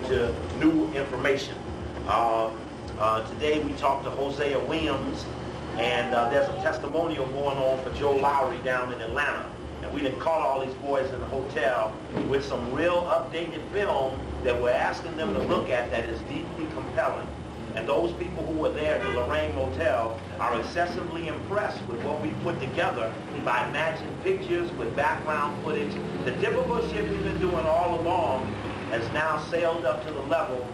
to new information. Today we talked to HOSEA Williams, and there's a testimonial going on for Joe Lowry down in Atlanta. And we done caught all these boys in the hotel with some real updated film that we're asking them to look at that is deeply compelling. And those people who were there at the Lorraine Motel are excessively impressed with what we put together by matching pictures with background footage. The typical shit we've been doing all along has now sailed up to the level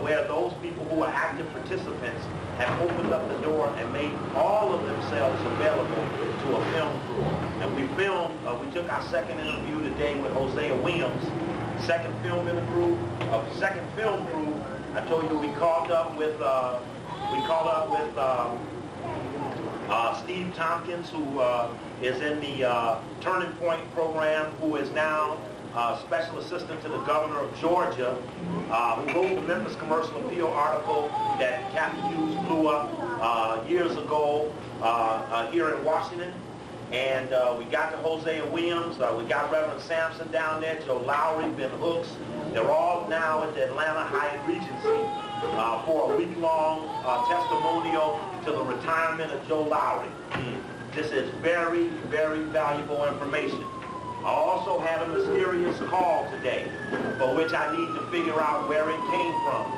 where those people who are active participants have opened up the door and made all of themselves available to a film crew. And we filmed, we took our second interview today with HOSEA Williams, second film crew. I told you we called up with Steve Tompkins, who is in the Turning Point program, who is now Special Assistant to the Governor of Georgia, who wrote the Memphis Commercial Appeal article that Captain Hughes blew up years ago here in Washington. And we got to HOSEA Williams, we got Reverend Sampson down there, Joe Lowry, Ben Hooks. They're all now at the Atlanta Hyatt Regency for a week-long testimonial to the retirement of Joe Lowry. This is very, very valuable information. I also had a mysterious call today for which I need to figure out where it came from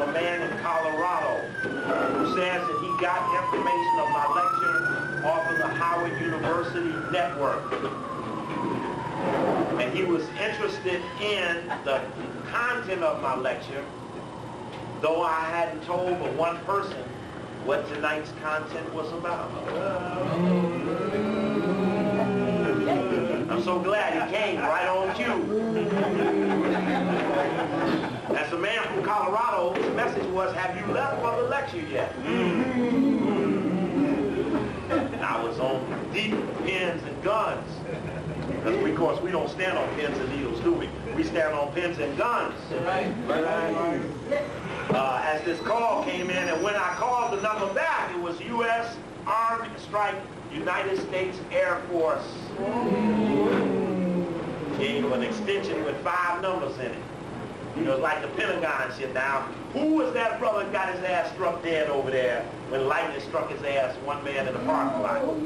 a man in Colorado who says that he got information of my lecture off of the Howard University network. And he was interested in the content of my lecture, though I hadn't told but one person what tonight's content was about. I'm so glad he came right on cue. As a man from Colorado, his message was, have you left for the lecture yet? I was on deep pins and guns. Because of course we don't stand on pins and needles, do we? We stand on pins and guns. As this call came in, and when I called the number back, it was U.S. Armed Strike United States Air Force. Came with an extension with 5 numbers in it. It was like the Pentagon shit now. Who was that brother that got his ass struck dead over there when lightning struck his ass, one man in the parking lot? We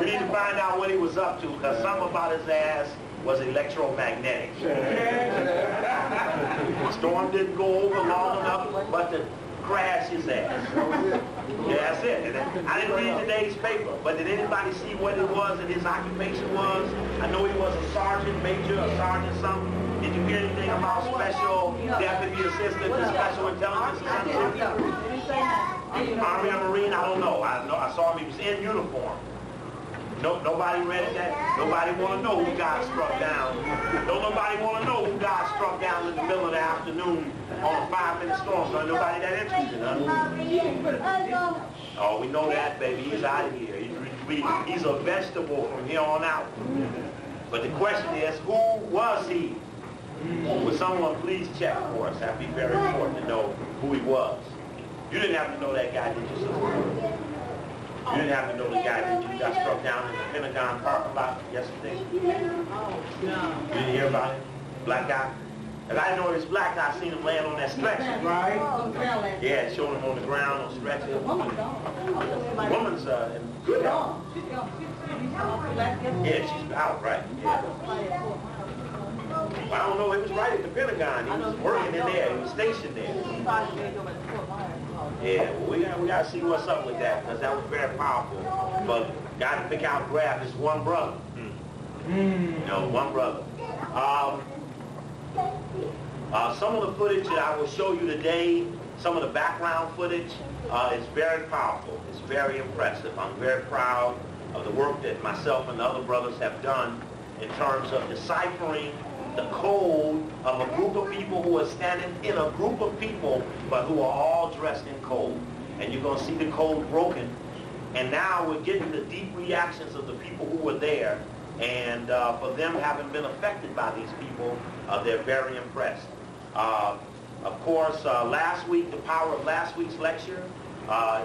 need to find out what he was up to, because something about his ass was electromagnetic. The storm didn't go over long enough, but to crash his ass. Yeah, that's it. And I didn't read today's paper, but did anybody see what it was that his occupation was? I know he was a sergeant major, a sergeant something. Did you hear anything about special deputy assistant to special intelligence or something? Army or Marine? I don't know. I saw him. He was in uniform. Nobody read it that? Nobody want to know who got struck down. Don't nobody want to know who got struck down in the middle of the afternoon on a 5-minute storm. So nobody that interested, huh? Oh, we know that, baby. He's out of here. He's a vegetable from here on out. But the question is, who was he? Would someone please check for us? That'd be very important to know who he was. You didn't have to know that guy, did you, sister? You didn't have to know the guy that you got struck down in the Pentagon parking lot yesterday? You didn't hear about him? Black guy? If I didn't know this black guy, I seen him laying on that stretcher. Right? Yeah, showing him on the ground on stretcher. The woman's in good health. Yeah, she's out, right? Yeah. Well, I don't know, it was right at the Pentagon. He was working in there, he was stationed there. Yeah, well, we got to see what's up with that, because that was very powerful. But got to pick out and grab this one brother. You know, one brother. Some of the footage that I will show you today, some of the background footage, is very powerful. It's very impressive. I'm very proud of the work that myself and the other brothers have done in terms of deciphering the code of a group of people who are standing in a group of people, but who are all dressed in code. And you're going to see the code broken. And now we're getting the deep reactions of the people who were there. And for them having been affected by these people, they're very impressed. Of course, last week, the power of last week's lecture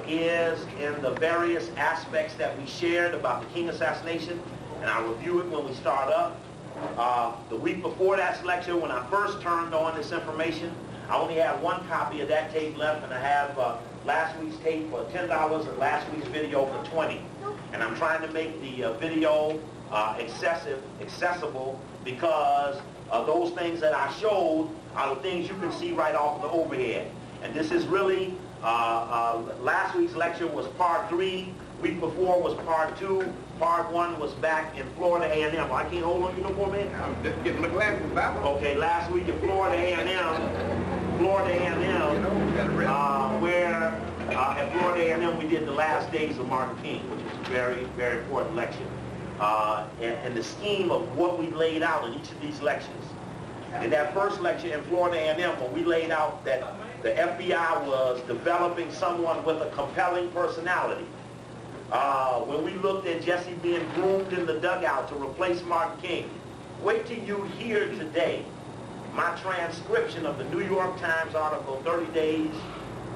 is in the various aspects that we shared about the King Assassination. And I'll review it when we start up. The week before that lecture, when I first turned on this information, I only had one copy of that tape left, and I have last week's tape for $10 and last week's video for $20. And I'm trying to make the video accessible because those things that I showed are the things you can see right off the overhead. And this is really, last week's lecture was part 3, week before was part 2, part 1 was back in Florida A&M. I can't hold on you no more, man? I'm just getting my glasses back. Okay, last week in Florida A&M, where at Florida A&M we did the last days of Martin King, which is a very, very important lecture. And the scheme of what we laid out in each of these lectures. In that first lecture in Florida A&M, when we laid out that the FBI was developing someone with a compelling personality, when we looked at Jesse being groomed in the dugout to replace Martin King, wait till you hear today my transcription of the New York Times article 30 days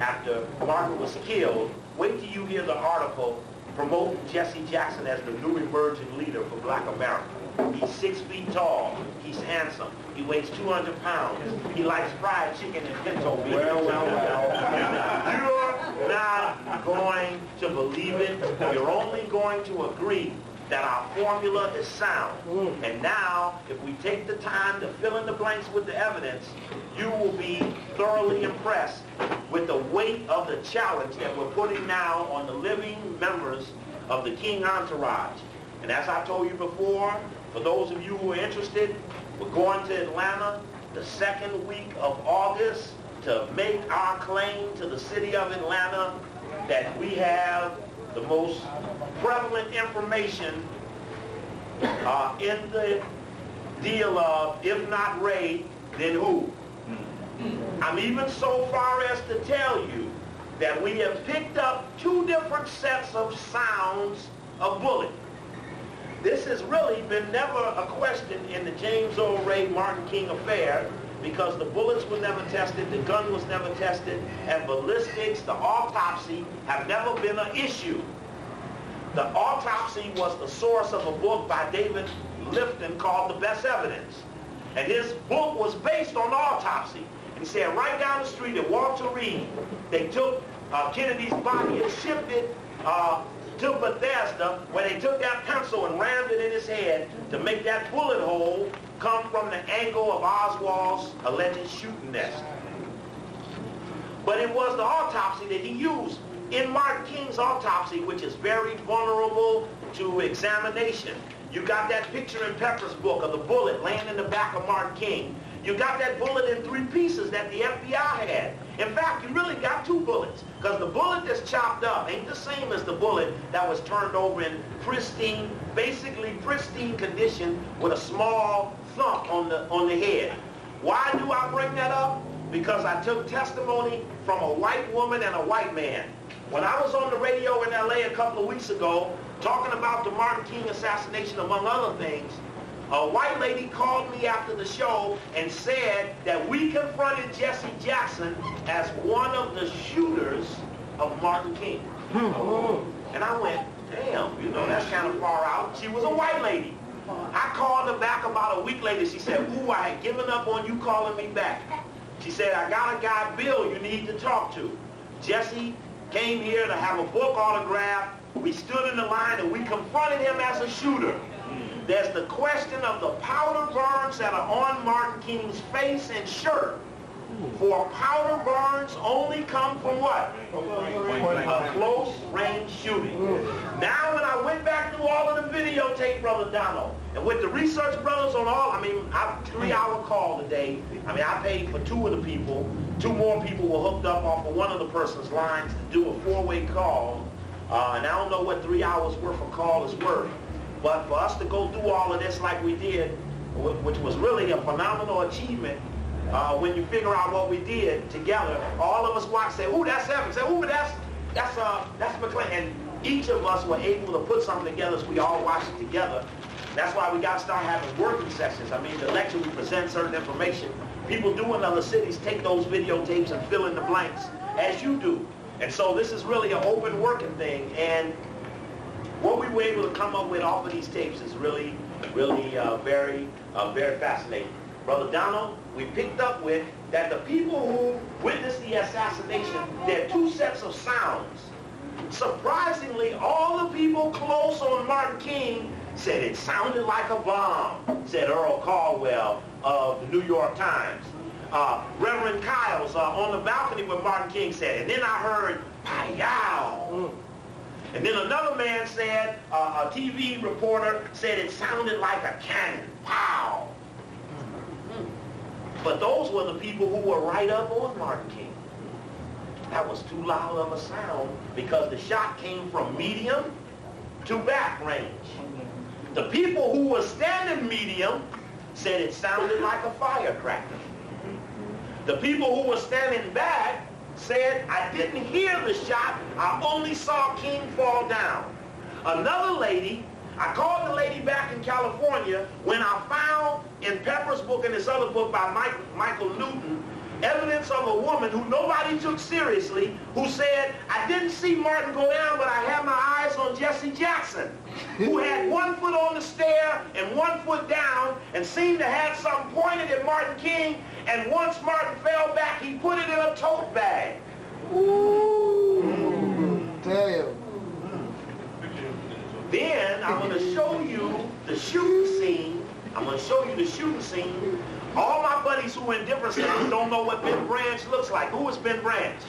after Martin was killed. Wait till you hear the article promoting Jesse Jackson as the new emerging leader for Black America. He's 6 feet tall. He's handsome. He weighs 200 pounds. He likes fried chicken and pinto beans. Well. You're not going to believe it. You're only going to agree that our formula is sound. And now, if we take the time to fill in the blanks with the evidence, you will be thoroughly impressed with the weight of the challenge that we're putting now on the living members of the King entourage. And as I told you before, for those of you who are interested, we're going to Atlanta the 2nd week of August to make our claim to the city of Atlanta that we have the most prevalent information in the deal of, if not Ray, then who? I'm even so far as to tell you that we have picked up 2 different sets of sounds of bullet. This has really been never a question in the James O. Ray Martin King affair because the bullets were never tested, the gun was never tested, and ballistics, the autopsy, have never been an issue. The autopsy was the source of a book by David Lifton called The Best Evidence. And his book was based on the autopsy. And he said right down the street at Walter Reed, they took Kennedy's body and shipped it to Bethesda, where they took that pencil and rammed it in his head to make that bullet hole come from the angle of Oswald's alleged shooting nest. But it was the autopsy that he used. In Martin King's autopsy, which is very vulnerable to examination, you got that picture in Pepper's book of the bullet laying in the back of Martin King. You got that bullet in 3 pieces that the FBI had. In fact, you really got 2 bullets, because the bullet that's chopped up ain't the same as the bullet that was turned over in pristine, basically pristine condition with a small thump on the head. Why do I bring that up? Because I took testimony from a white woman and a white man. When I was on the radio in LA a couple of weeks ago, talking about the Martin King assassination, among other things, a white lady called me after the show and said that we confronted Jesse Jackson as one of the shooters of Martin King. And I went, damn, you know, that's kind of far out. She was a white lady. I called her back about a week later. She said, ooh, I had given up on you calling me back. She said, I got a guy, Bill, you need to talk to. Jesse came here to have a book autographed. We stood in the line and we confronted him as a shooter. There's the question of the powder burns that are on Martin King's face and shirt. For powder burns only come from what? A close range shooting. Now when I went back through all of the videotape, Brother Donald, and with the research brothers on all, I mean, I 3-hour call today. I mean, I paid for 2 of the people. 2 more people were hooked up off of one of the person's lines to do a 4-way call. And I don't know what 3 hours worth of call is worth. But for us to go through all of this like we did, which was really a phenomenal achievement, when you figure out what we did together, all of us watched, say, ooh, that's Evans. Say, ooh, but that's McLean. And each of us were able to put something together so we all watched it together. That's why we got to start having working sessions. I mean, the lecture, we present certain information. People do in other cities take those videotapes and fill in the blanks, as you do. And so this is really an open working thing. And what we were able to come up with off of these tapes is really Really very fascinating. Brother Donald, we picked up with that the people who witnessed the assassination, there are two sets of sounds. Surprisingly, all the people close on Martin King said it sounded like a bomb, said Earl Caldwell of the New York Times. Reverend Kyles on the balcony with Martin King said, and then I heard, "Pow!" And then another man said, a TV reporter said it sounded like a cannon. Pow! But those were the people who were right up on Martin King. That was too loud of a sound because the shot came from medium to back range. The people who were standing medium said it sounded like a firecracker. The people who were standing back said, I didn't hear the shot, I only saw King fall down. Another lady, I called the lady back in California when I found in Pepper's book and this other book by Michael Newton, evidence of a woman who nobody took seriously, who said, I didn't see Martin go down, but I had my eyes on Jesse Jackson, who had 1 foot on the stair and 1 foot down and seemed to have something pointed at Martin King, and once Martin fell back, he put it in a tote bag. Ooh, damn. Then I'm going to show you the shooting scene. I'm going to show you the shooting scene. All my buddies who are in different states don't know what Ben Branch looks like. Who is Ben Branch?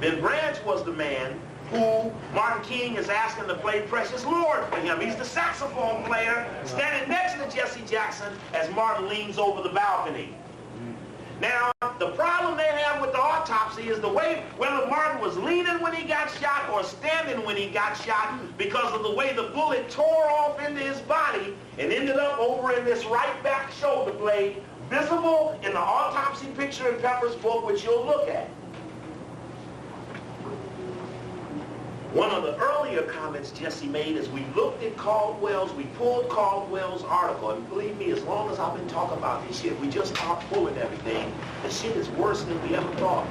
Ben Branch was the man who Martin King is asking to play Precious Lord for him. He's the saxophone player standing next to Jesse Jackson as Martin leans over the balcony. Now, the problem they have with the autopsy is the way whether Martin was leaning when he got shot or standing when he got shot because of the way the bullet tore off into his body and ended up over in this right back shoulder blade, visible in the autopsy picture in Pepper's book, which you'll look at. One of the earlier comments Jesse made is we looked at Caldwell's, we pulled Caldwell's article, and believe me, as long as I've been talking about this shit, we just start pulling everything. The shit is worse than we ever thought.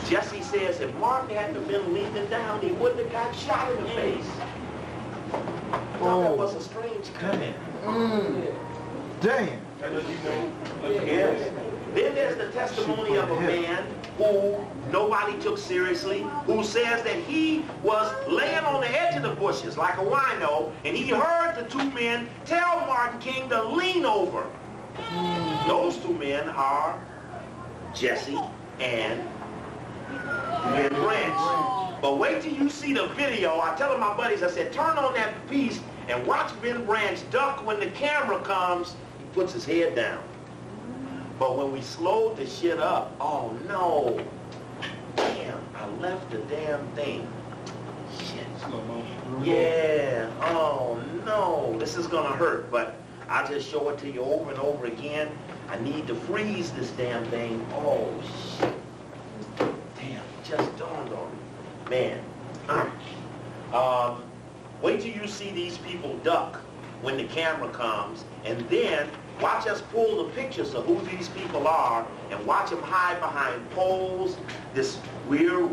Jesse says if Martin hadn't have been leaning down, he wouldn't have got shot in the face. I thought that was a strange comment. Damn. Yes. Then there's the testimony of a man who nobody took seriously, who says that he was laying on the edge of the bushes like a wino, and he heard the two men tell Martin King to lean over. Those two men are Jesse and Ben Branch. But wait till you see the video. I tell my buddies, I said, turn on that piece and watch Ben Branch duck when the camera comes. He puts his head down. But when we slowed the shit up, oh no. Damn, I left the damn thing. Shit. Yeah, oh no. This is gonna hurt, but I'll just show it to you over and over again. I need to freeze this damn thing. Oh shit. Damn, it just dawned on me. Man. Wait till you see these people duck when the camera comes, and then watch us pull the pictures of who these people are and watch them hide behind poles. This weird,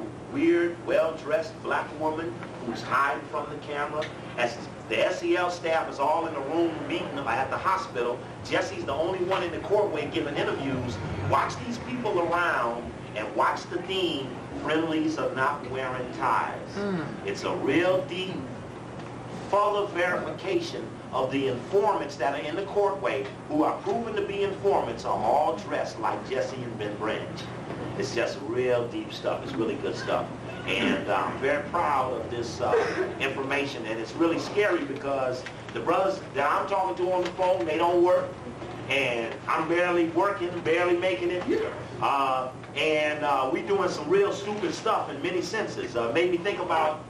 well-dressed black woman who's hiding from the camera. As the SEL staff is all in the room meeting at the hospital, Jesse's the only one in the courtway giving interviews. Watch these people around and watch the theme, friendlies are not wearing ties. It's a real deep, further verification of the informants that are in the courtway who are proven to be informants are all dressed like Jesse and Ben Branch. It's just real deep stuff. It's really good stuff. And I'm very proud of this information. And it's really scary because the brothers that I'm talking to on the phone, they don't work. And I'm barely working, barely making it. And we doing some real stupid stuff in many senses. Made me think about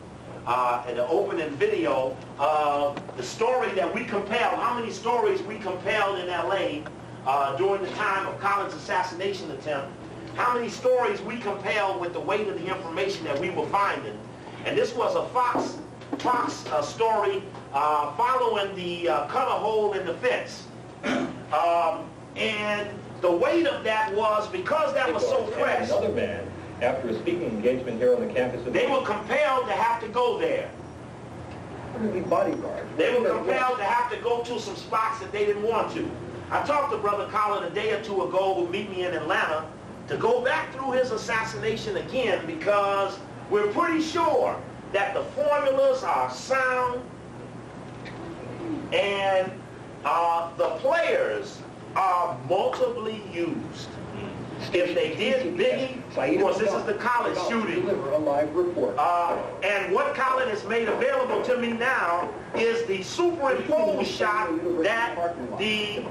in the opening video, the story that we compelled, how many stories we compelled in LA during the time of Khalid's assassination attempt, how many stories we compelled with the weight of the information that we were finding. And this was a Fox story following the cut a hole in the fence. And the weight of that was, because that was so fresh, another man, after a speaking engagement here on the campus, they were compelled to have to go there. Really bodyguard. They were compelled to have to go to some spots that they didn't want to. I talked to Brother Collin a day or two ago, who meet me in Atlanta, to go back through his assassination again, because we're pretty sure that the formulas are sound and the players are multiply used. If they did Biggie, of course this is the Khalid shooting, and what Khalid has made available to me now is the superimposed shot that the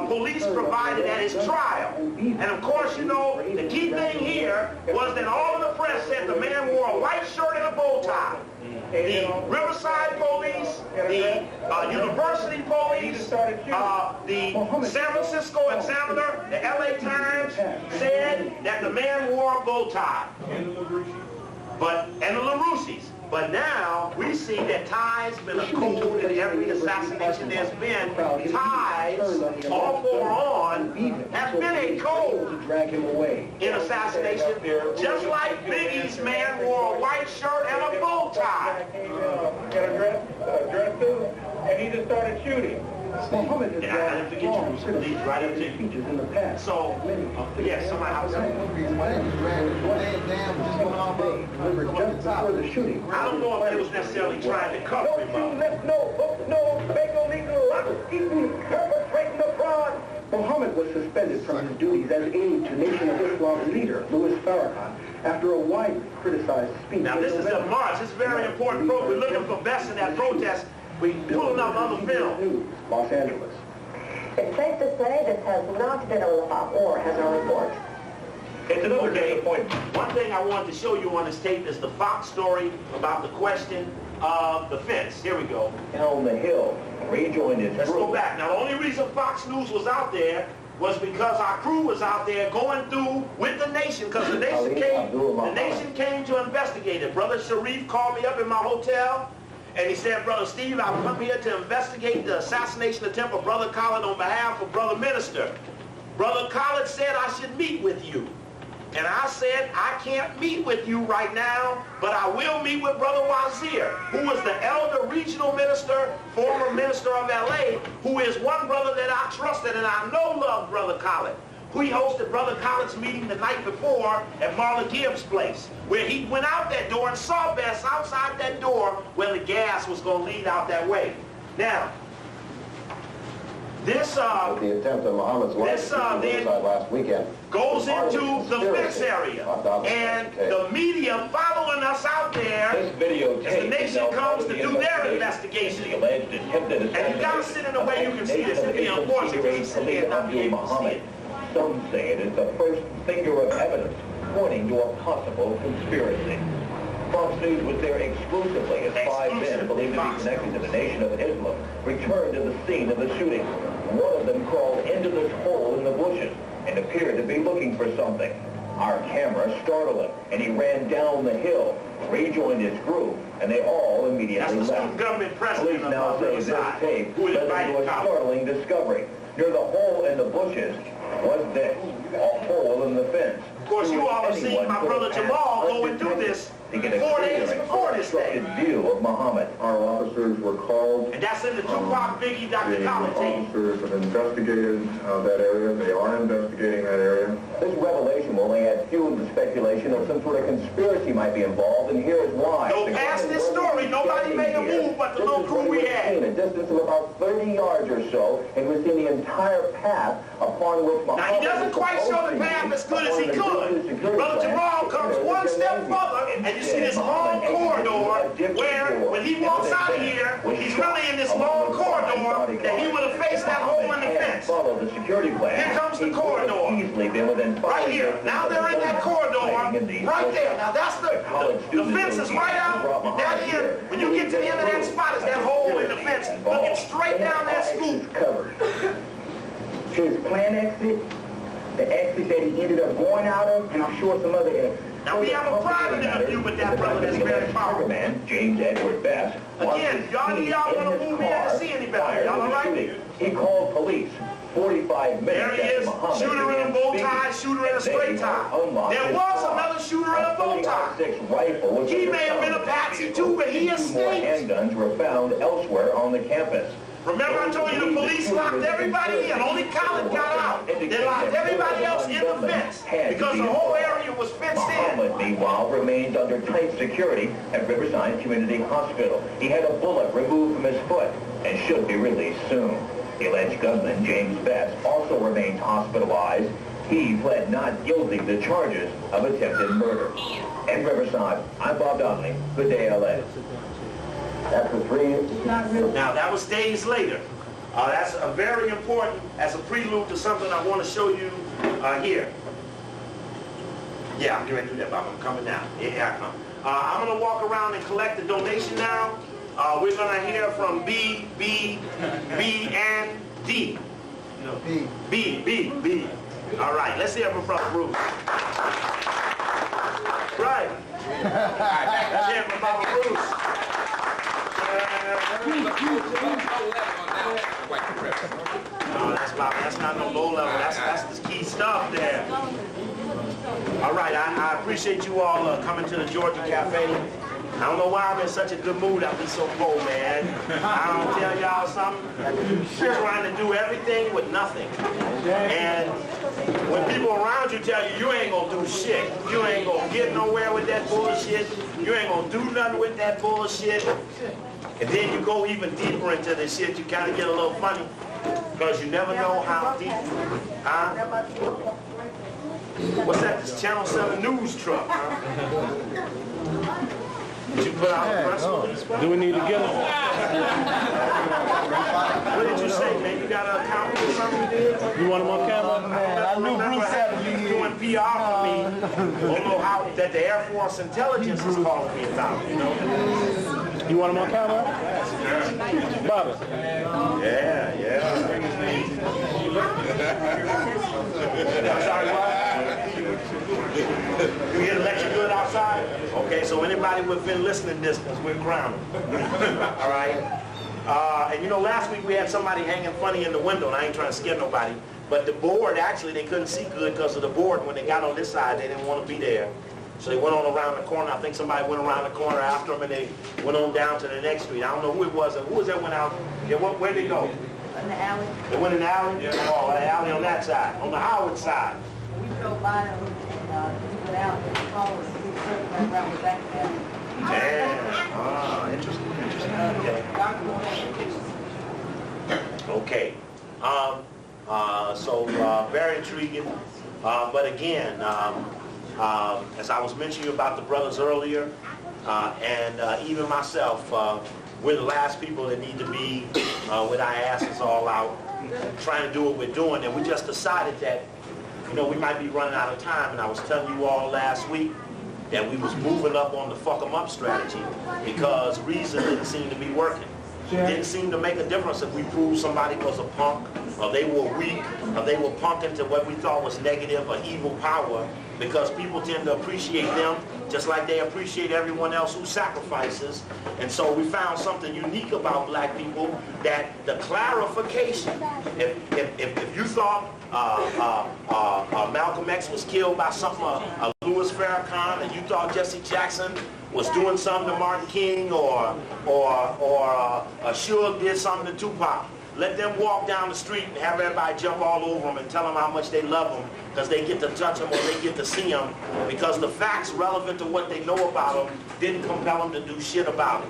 police provided at his trial. And of course, you know, the key thing here was that all of the press said the man wore a white shirt and a bow tie. The Riverside police, the University police, the San Francisco Examiner, the LA Times said that the man wore a bow tie. And the LaRussi's. But now we see that ties been a code in every assassination there's been. Ties, off or on, have been a code in assassination, just like Biggie's man wore a white shirt and a bow tie. And he just started shooting. Yeah, I didn't forget you. These right up to you. So, yeah, somebody else. I don't know if they was necessarily trying to cover him up. Muhammad was suspended from his duties as aide to Nation of Islam leader Louis Farrakhan after a widely criticized speech. Now this is a march. It's a very important program. We're looking for best in that protest. We're pulling up other film. Los Angeles. It's safe to say this has not been a war, has our report. It's another disappointment. One thing I wanted to show you on this tape is the Fox story about the question of the fence. Here we go. On the Hill, rejoined his Let's go back. Now, the only reason Fox News was out there was because our crew was out there going through with the nation, because the nation came to investigate it. Brother Sharif called me up in my hotel, and he said, Brother Steve, I've come here to investigate the assassination attempt of Brother Khalid on behalf of Brother Minister. Brother Khalid said I should meet with you. And I said, I can't meet with you right now, but I will meet with Brother Wazir, who is the elder regional minister, former minister of LA, who is one brother that I trusted and I know loved Brother Khalid. We hosted Brother Khalid's meeting the night before at Marla Gibbs' place, where he went out that door and saw Bess outside that door where the gas was going to lead out that way. Now, this the attempt of Muhammad's life last weekend goes into the fence area, and the media following us out there as the nation comes to do their investigation. And you gotta sit in the way you can see this. It'd be unfortunate if you sit there and not be able to see it. Some say it is the first finger of evidence pointing to a possible conspiracy. Fox News was there exclusively as 5 men believed to be connected to the Nation of Islam returned to the scene of the shooting. One of them crawled into this hole in the bushes and appeared to be looking for something. Our camera startled him, and he ran down the hill, rejoined his group, and they all immediately left. Police now say this tape led them to a startling discovery. Near the hole in the bushes was this, a hole in the fence. Of course, you all have seen my brother Jamal go and do this 4 days before this day. View of Muhammad. Our officers were called. And that's in the Tupac Biggie Dr. Khalid tape. Officers have investigated that area. They are investigating that area. This revelation will only add fuel to the speculation of some sort of conspiracy might be involved, and here is why. No, past this story, nobody made a move but the little crew we had. A distance of about 30 yards or so, and we've seen the entire path upon which Muhammad... Now, he doesn't quite show the path as good as he could. Brother Jamal comes one step further, and you see this long corridor where, when he walks out of here, he's really in this long corridor that he would have faced that hole in the fence. Follow the security plan. Here comes the corridor. Easily been within 5 right here. Now they're in that corridor, right there. Now that's the fence is right out. That end, when you get to the end of that spot, is that hole in the fence, looking straight down that scoop. Covered. His plan exit, the exit that he ended up going out of, and I'm sure some other exits. Now we have a private interview with that brother that's very powerful. Man, James Edward Best. Again, y'all want to move in to see any better. Y'all all right? He called police. 45 minutes there he is, shooter in a bow tie, shooter in a straight tie. There was another shooter in a bow tie. He may have been a patsy too, but he escaped. More handguns were found elsewhere on the campus. Remember I told you the police locked everybody in, only KHALLID got out. They locked everybody else in the fence because the whole area was fenced Muhammad, in. meanwhile, remains under tight security at Riverside Community Hospital. He had a bullet removed from his foot and should be released soon. The alleged gunman, James Betts, also remains hospitalized. He pled not guilty to charges of attempted murder. In Riverside, I'm Bob Donnelly. Good day, LA. After 3 Now that was days later. That's a very important, as a prelude to something I want to show you here. Yeah, I'm going to do that, Bob. I'm coming now. Yeah, I come. I'm going to walk around and collect the donation now. We're going to hear from B, and D. B. All right, let's hear from Brother Bruce. Right. Let's hear from Brother Bruce. No, that's not no low level. That's the key stuff there. All right, I appreciate you all coming to the Georgia Cafe. I don't know why I'm in such a good mood. I've been so cold, man. I don't tell y'all something. You're trying to do everything with nothing. And when people around you tell you ain't gonna do shit, you ain't gonna get nowhere with that bullshit, you ain't gonna do nothing with that bullshit, and then you go even deeper into the shit, you kind of get a little funny because you never know how deep. What's that? This Channel 7 news truck, huh? Did you put out a press release? Do we need to get them? What did you say, man? You got an account or something you did? You want them on camera? Man, I knew Bruce had to be here. Doing PR for me. Don't know how that the Air Force Intelligence is calling me about, you know? You want them on camera? Bobby. Yeah. I'm sorry, what? You hear the lecture good outside? Okay, so anybody within listening distance, we're grounded. All right? And you know, last week we had somebody hanging funny in the window, and I ain't trying to scare nobody, but the board, actually, they couldn't see good because of the board. When they got on this side, they didn't want to be there. So they went on around the corner. I think somebody went around the corner after them, and they went on down to the next street. I don't know who it was. Who was that went out? Where'd they go? In the alley. They went in the alley? Yeah. Oh, the alley on that side, on the Howard side. We drove by them and he went out and called us. We circled back around the back there. Damn. Interesting. Okay. So very intriguing. But again, as I was mentioning about the brothers earlier, and even myself, we're the last people that need to be with our asses all out, trying to do what we're doing. And we just decided that, you know, we might be running out of time. And I was telling you all last week that we was moving up on the fuck 'em up strategy because reason didn't seem to be working. It didn't seem to make a difference if we proved somebody was a punk, or they were weak, or they were punked into what we thought was negative or evil power, because people tend to appreciate them just like they appreciate everyone else who sacrifices. And so we found something unique about black people, that the clarification, if you thought Malcolm X was killed by something, Louis Farrakhan, and you thought Jesse Jackson was doing something to Martin King, or Suge did something to Tupac, let them walk down the street and have everybody jump all over them and tell them how much they love them because they get to touch them or they get to see them, because the facts relevant to what they know about them didn't compel them to do shit about it.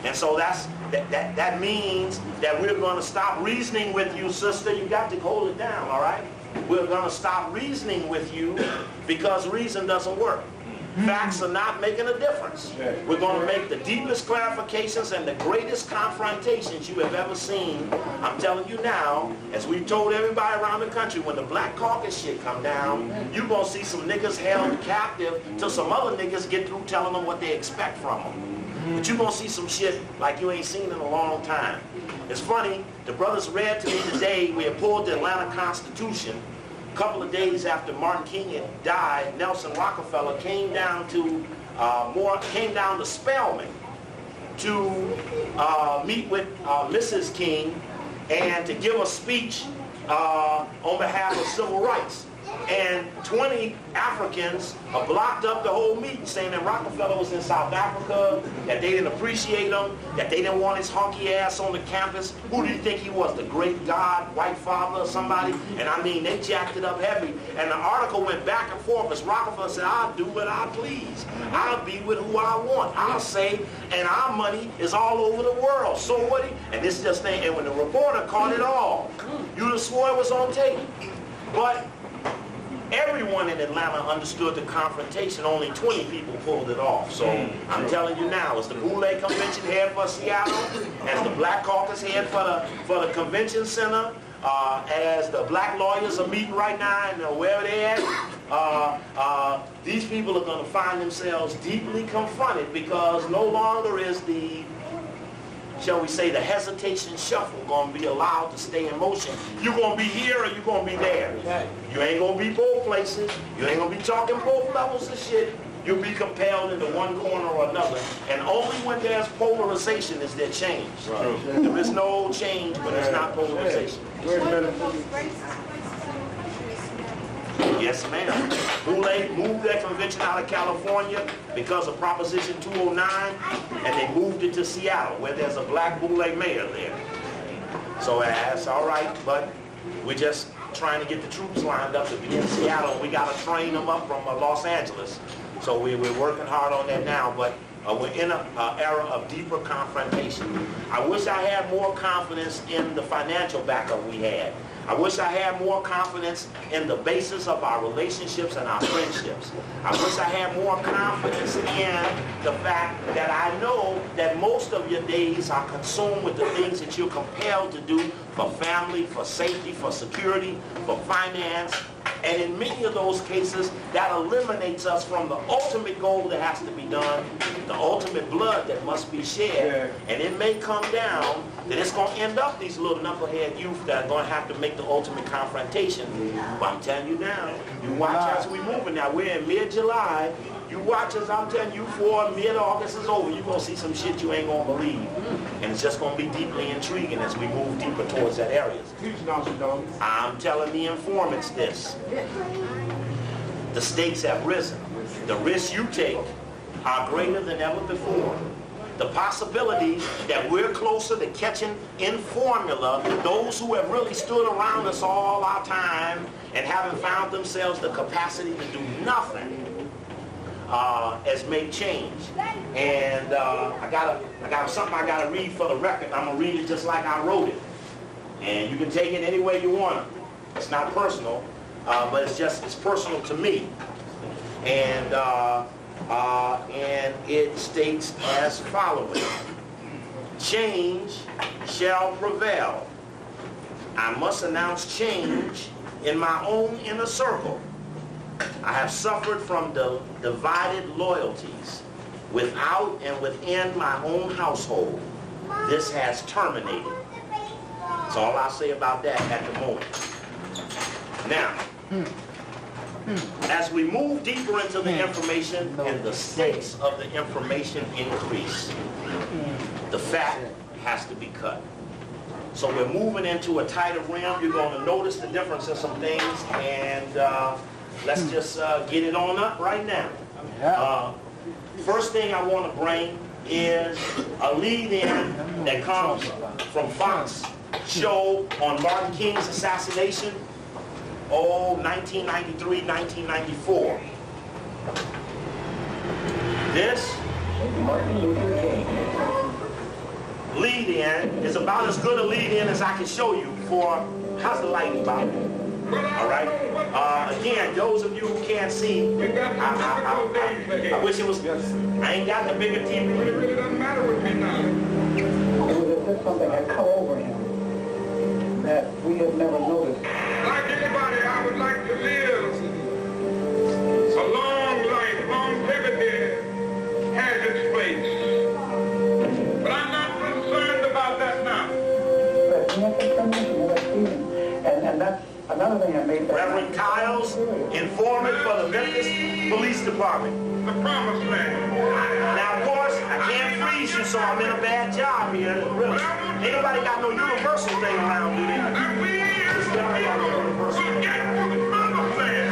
And so that means that we're going to stop reasoning with you, sister. You got to hold it down, all right? We're going to stop reasoning with you because reason doesn't work. Facts are not making a difference. We're going to make the deepest clarifications and the greatest confrontations you have ever seen. I'm telling you now, as we've told everybody around the country, when the Black Caucus shit come down, you're going to see some niggas held captive till some other niggas get through telling them what they expect from them. But you're going to see some shit like you ain't seen in a long time. It's funny, the brothers read to me today, we had pulled the Atlanta Constitution. A couple of days after Martin King had died, Nelson Rockefeller came down to Spelman to meet with Mrs. King and to give a speech on behalf of civil rights. and 20 Africans blocked up the whole meeting, saying that Rockefeller was in South Africa, that they didn't appreciate him, that they didn't want his honky ass on the campus. Who did he think he was, the great God, white father or somebody? And I mean, they jacked it up heavy. And the article went back and forth as Rockefeller said, I'll do what I please. I'll be with who I want. I'll say, and our money is all over the world. So what? And this just thing, and when the reporter caught it all, you'd have swore it was on tape. But everyone in Atlanta understood the confrontation. Only 20 people pulled it off. So I'm telling you now, as the Boule Convention head for Seattle, as the Black Caucus head for the convention center, as the black lawyers are meeting right now and wherever they're at, these people are going to find themselves deeply confronted, because no longer is the, shall we say, the hesitation shuffle going to be allowed to stay in motion. You're going to be here or you're going to be there. You ain't going to be both places. You ain't going to be talking both levels of shit. You'll be compelled into one corner or another. And only when there's polarization is there change. Right. There is no change when there's not polarization. Yes, ma'am. Boule moved that convention out of California because of Proposition 209, and they moved it to Seattle, where there's a black Boule mayor there. So that's all right, but we're just trying to get the troops lined up to be in Seattle. We got to train them up from Los Angeles. So we're working hard on that now, but we're in an era of deeper confrontation. I wish I had more confidence in the financial backup we had. I wish I had more confidence in the basis of our relationships and our friendships. I wish I had more confidence in the fact that I know that most of your days are consumed with the things that you're compelled to do for family, for safety, for security, for finance. And in many of those cases, that eliminates us from the ultimate goal that has to be done, the ultimate blood that must be shed. Yeah. And it may come down that it's going to end up these little knucklehead youth that are going to have to make the ultimate confrontation. But I'm telling you now, you watch as we moving now. We're in mid-July. You watch as I'm telling you, before mid-August is over, you're going to see some shit you ain't going to believe. And it's just going to be deeply intriguing as we move deeper towards that area. I'm telling the informants this. The stakes have risen. The risks you take are greater than ever before. The possibility that we're closer to catching in formula those who have really stood around us all our time and haven't found themselves the capacity to do nothing has made change. And I got something I gotta read for the record. I'm gonna read it just like I wrote it. And you can take it any way you want it. It's not personal, but it's personal to me. And it states as following: change shall prevail. I must announce change in my own inner circle. I have suffered from divided loyalties without and within my own household. This has terminated. That's all I'll say about that at the moment. Now, as we move deeper into the information and the stakes of the information increase, the fat has to be cut. So we're moving into a tighter realm. You're going to notice the difference in some things, and let's just get it on up right now. First thing I want to bring is a lead-in that comes from Fox show on Martin King's assassination, 1993, 1994. This lead-in is about as good a lead-in as I can show you for, how's the lighting about it? All right. Again, those of you who can't see, I wish it was. I ain't got the bigger TV. It really doesn't matter with me now. It was as if something had come over him that we had never noticed. Like anybody, I would like to live a long life. Longevity has its place, but I'm not concerned about that now. And that's another thing that made that. Reverend Kyles, informant for the Memphis Police Department. The promised land. Now, of course, I can't freeze you, so I'm in a bad job here. Really. Ain't nobody got no universal thing around, do they? And we will get to the promised land.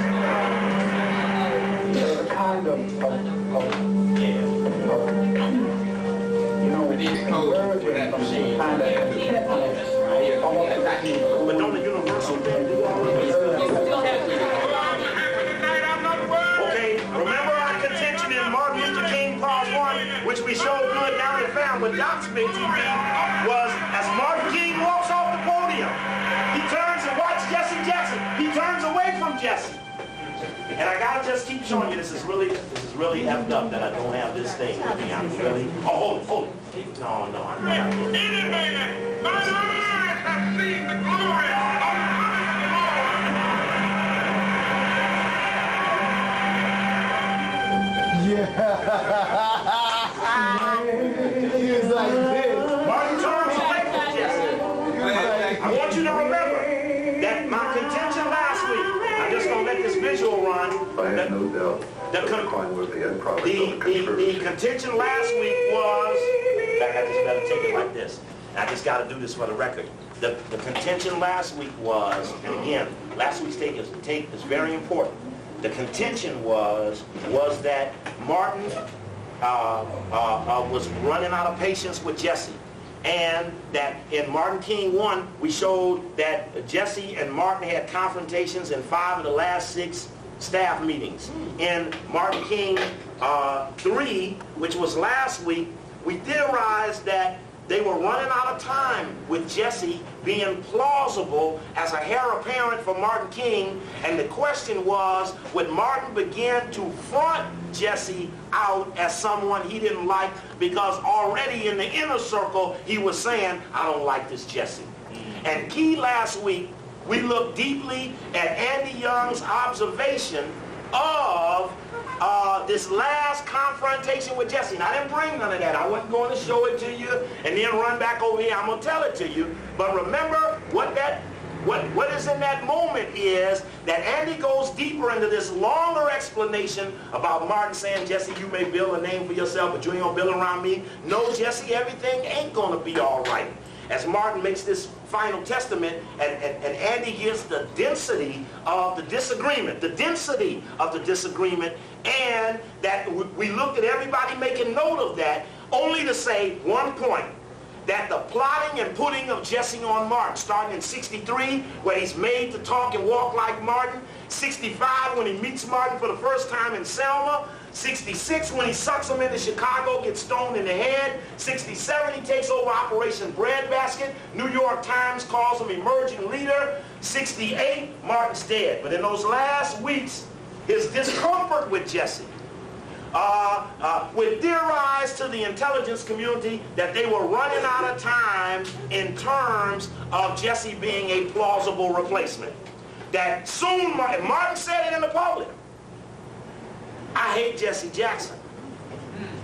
But don't the universal thing do all of this? Okay, remember our contention in Martin Luther King Part 1, which we showed good down and found with Doc's Big TV, was as Martin King walks off the podium, he turns and watches Jesse Jackson. He turns away from Jesse. And I gotta just keep showing you, this is really effed up that I don't have this thing with me. I'm really, oh, hold it. No, I'm not. Any man, my eyes have seen the glory of He was like this. Martin turns away from Jesse. I want you to remember that my contention last week, I'm just going to let this visual run. I have no doubt that the coin was the end product of the conspiracy. The contention last week was, in fact, I just got to take it like this. I just got to do this for the record. The contention last week was, and again, last week's take is very important. The contention was that Martin was running out of patience with Jesse. And that in Martin King 1, we showed that Jesse and Martin had confrontations in 5 of the last 6 staff meetings. In Martin King 3, which was last week, we theorized that they were running out of time with Jesse being plausible as a heir apparent for Martin King. And the question was, would Martin begin to front Jesse out as someone he didn't like, because already in the inner circle he was saying, I don't like this Jesse. And key last week, we looked deeply at Andy Young's observation of this last confrontation with Jesse. And I didn't bring none of that. I wasn't going to show it to you and then run back over here. I'm going to tell it to you. But remember what is in that moment is that Andy goes deeper into this longer explanation about Martin saying, Jesse, you may build a name for yourself, but you ain't going to build around me. No, Jesse, everything ain't going to be all right. As Martin makes this final testament, and Andy gives the density of the disagreement, and that we looked at everybody making note of that, only to say one point, that the plotting and putting of Jesse on Martin, starting in 63, where he's made to talk and walk like Martin, 65, when he meets Martin for the first time in Selma, 66, when he sucks him into Chicago, gets stoned in the head. 67, he takes over Operation Breadbasket. New York Times calls him emerging leader. 68, Martin's dead. But in those last weeks, his discomfort with Jesse would theorize to the intelligence community that they were running out of time in terms of Jesse being a plausible replacement. That soon, Martin said it in the public, I hate Jesse Jackson,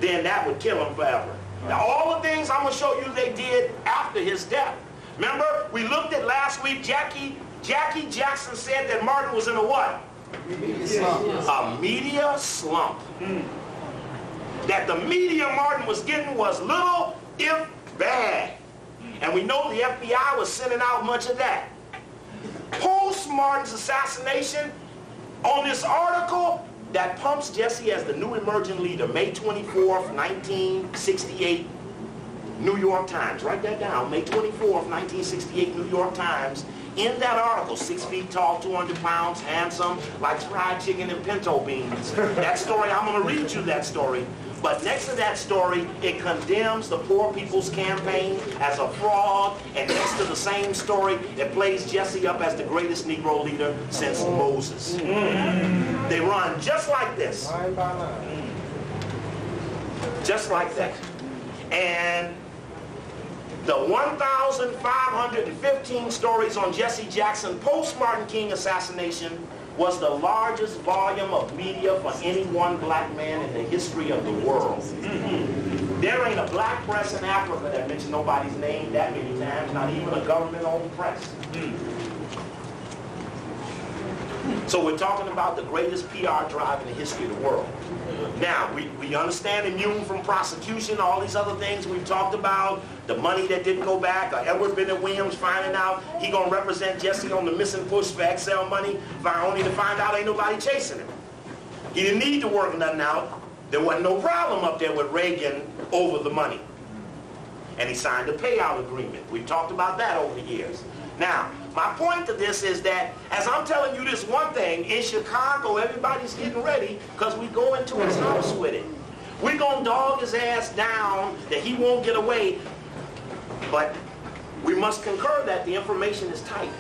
then that would kill him forever. Now, all the things I'm going to show you they did after his death. Remember, we looked at last week, Jackie Jackson said that Martin was in a what? A media slump. That the media Martin was getting was little, if bad. And we know the FBI was sending out much of that. Post Martin's assassination, on this article, that pumps Jesse as the new emerging leader, May 24th, 1968, New York Times. Write that down, May 24th, 1968, New York Times. In that article, 6 feet tall, 200 pounds, handsome, likes fried chicken and pinto beans. That story, I'm going to read you that story. But next to that story, it condemns the Poor People's Campaign as a fraud. And next to the same story, it plays Jesse up as the greatest Negro leader since Moses. They run just like this. Just like that. And the 1,515 stories on Jesse Jackson post-Martin King assassination was the largest volume of media for any one black man in the history of the world. There ain't a black press in Africa that mentions nobody's name that many times, not even a government-owned press. So we're talking about the greatest PR drive in the history of the world. Now, we understand immune from prosecution, all these other things we've talked about, the money that didn't go back, Edward Bennett Williams finding out he gonna represent Jesse on the missing push for XL money, only to find out ain't nobody chasing him. He didn't need to work nothing out. There wasn't no problem up there with Reagan over the money. And he signed a payout agreement. We've talked about that over the years. Now, my point to this is that, as I'm telling you this one thing, in Chicago, everybody's getting ready because we go into his house with it. We're going to dog his ass down that he won't get away. But we must concur that the information is tight.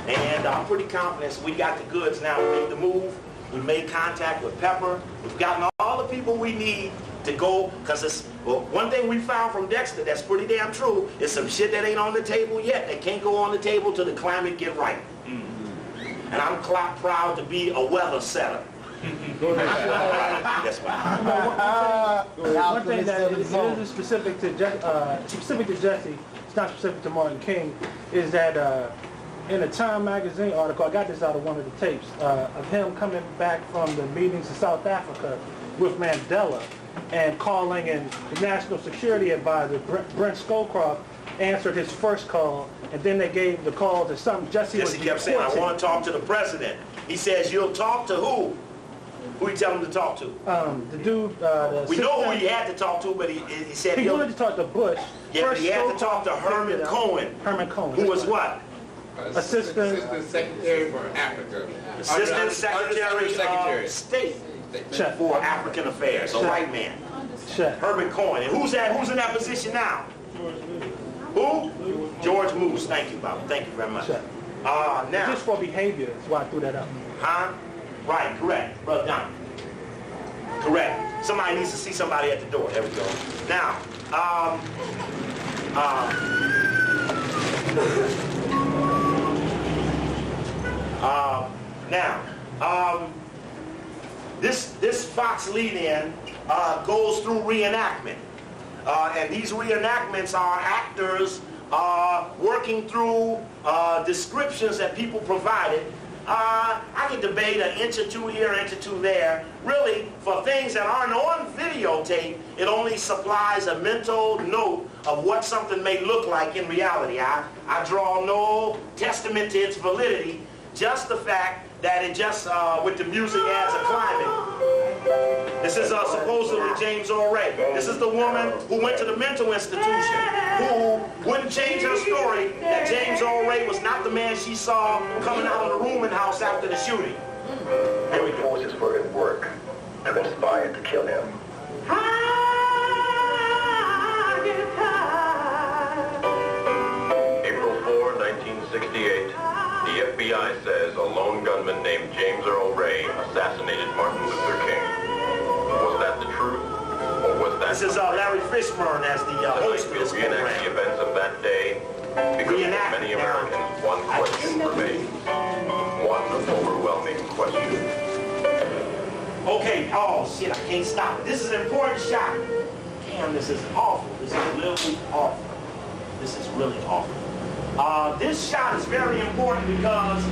And I'm pretty confident we got the goods now to make the move. We've made contact with Pepper. We've gotten all the people we need to go, because it's, well, one thing we found from Dexter that's pretty damn true is some shit that ain't on the table yet that can't go on the table till the climate get right. And I'm proud to be a weather setter. That's right. One thing that is specific to Jesse, it's not specific to Martin King, is that in a Time magazine article, I got this out of one of the tapes, of him coming back from the meetings in South Africa with Mandela and calling, and the National Security Advisor, Brent Scowcroft, answered his first call, and then they gave the call to something Jesse was kept saying, I want to talk to the president. He says, you'll talk to who? Who you tell him to talk to? The dude, we know who he had to talk to, but he said he wanted to talk to Bush. Yeah, but he had to talk to Herman Cohen. Herman Cohen. Who was what? Assistant Secretary for Africa. Assistant Secretary of State for African Affairs. A white man. Herman Cohen. And who's in that position now? Who? George Moose. Thank you, Bob. Thank you very much. Now. Just for behavior, that's why I threw that out. Huh? Right, correct. Brother Don. Correct. Somebody needs to see somebody at the door. There we go. Now, this Fox lead-in goes through reenactment. And these reenactments are actors working through descriptions that people provided. I can debate an inch or two here, an inch or two there. Really, for things that aren't on videotape, it only supplies a mental note of what something may look like in reality. I draw no testament to its validity, just the fact that it just, with the music adds a climate. This is supposedly James Earl Ray. This is the woman who went to the mental institution, who wouldn't change her story that James Earl Ray was not the man she saw coming out of the rooming house after the shooting. Here we go. Forces were at work to conspire to kill him. April 4, 1968. The FBI says a lone gunman named James Earl Ray assassinated Martin Luther King. Was that the truth, or was that... This is Larry Fishburne as the host of this program. Reenact the events of that day, because for many Americans, one question remains. One overwhelming question. Okay, oh shit, I can't stop it. This is an important shot. Damn, this is awful. This is literally awful. This is really awful. This shot is very important because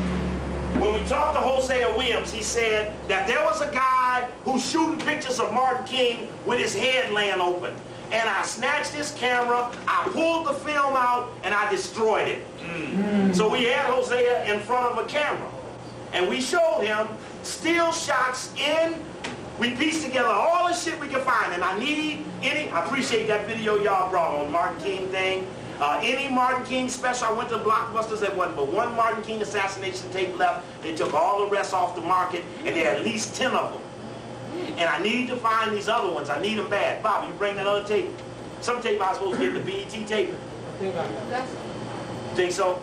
when we talked to Hosea Williams, he said that there was a guy who's shooting pictures of Martin King with his head laying open. And I snatched his camera, I pulled the film out, and I destroyed it. So we had Hosea in front of a camera. And we showed him still shots we pieced together all the shit we could find. And I appreciate that video y'all brought on Martin King thing. Any Martin King special, I went to Blockbusters, there wasn't but one Martin King assassination tape left. They took all the rest off the market, and there are at least 10 of them. And I need to find these other ones. I need them bad. Bob, you bring that other tape. Some tape I was supposed to get the BET tape. Think so?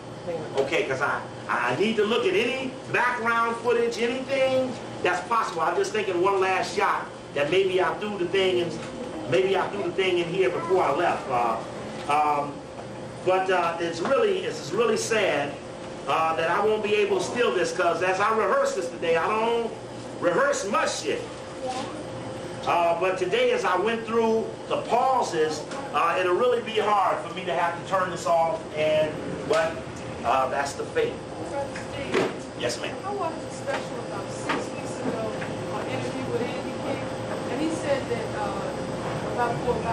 Okay, because I need to look at any background footage, anything that's possible. I'm just thinking one last shot that maybe I threw the thing in here before I left. But it's really sad that I won't be able to steal this, because as I rehearsed this today, I don't rehearse much shit. But today, as I went through the pauses, it'll really be hard for me to have to turn this off, but that's the fate. Yes, ma'am. I watched a special about 6 weeks ago on Interview with Andy King, and he said that about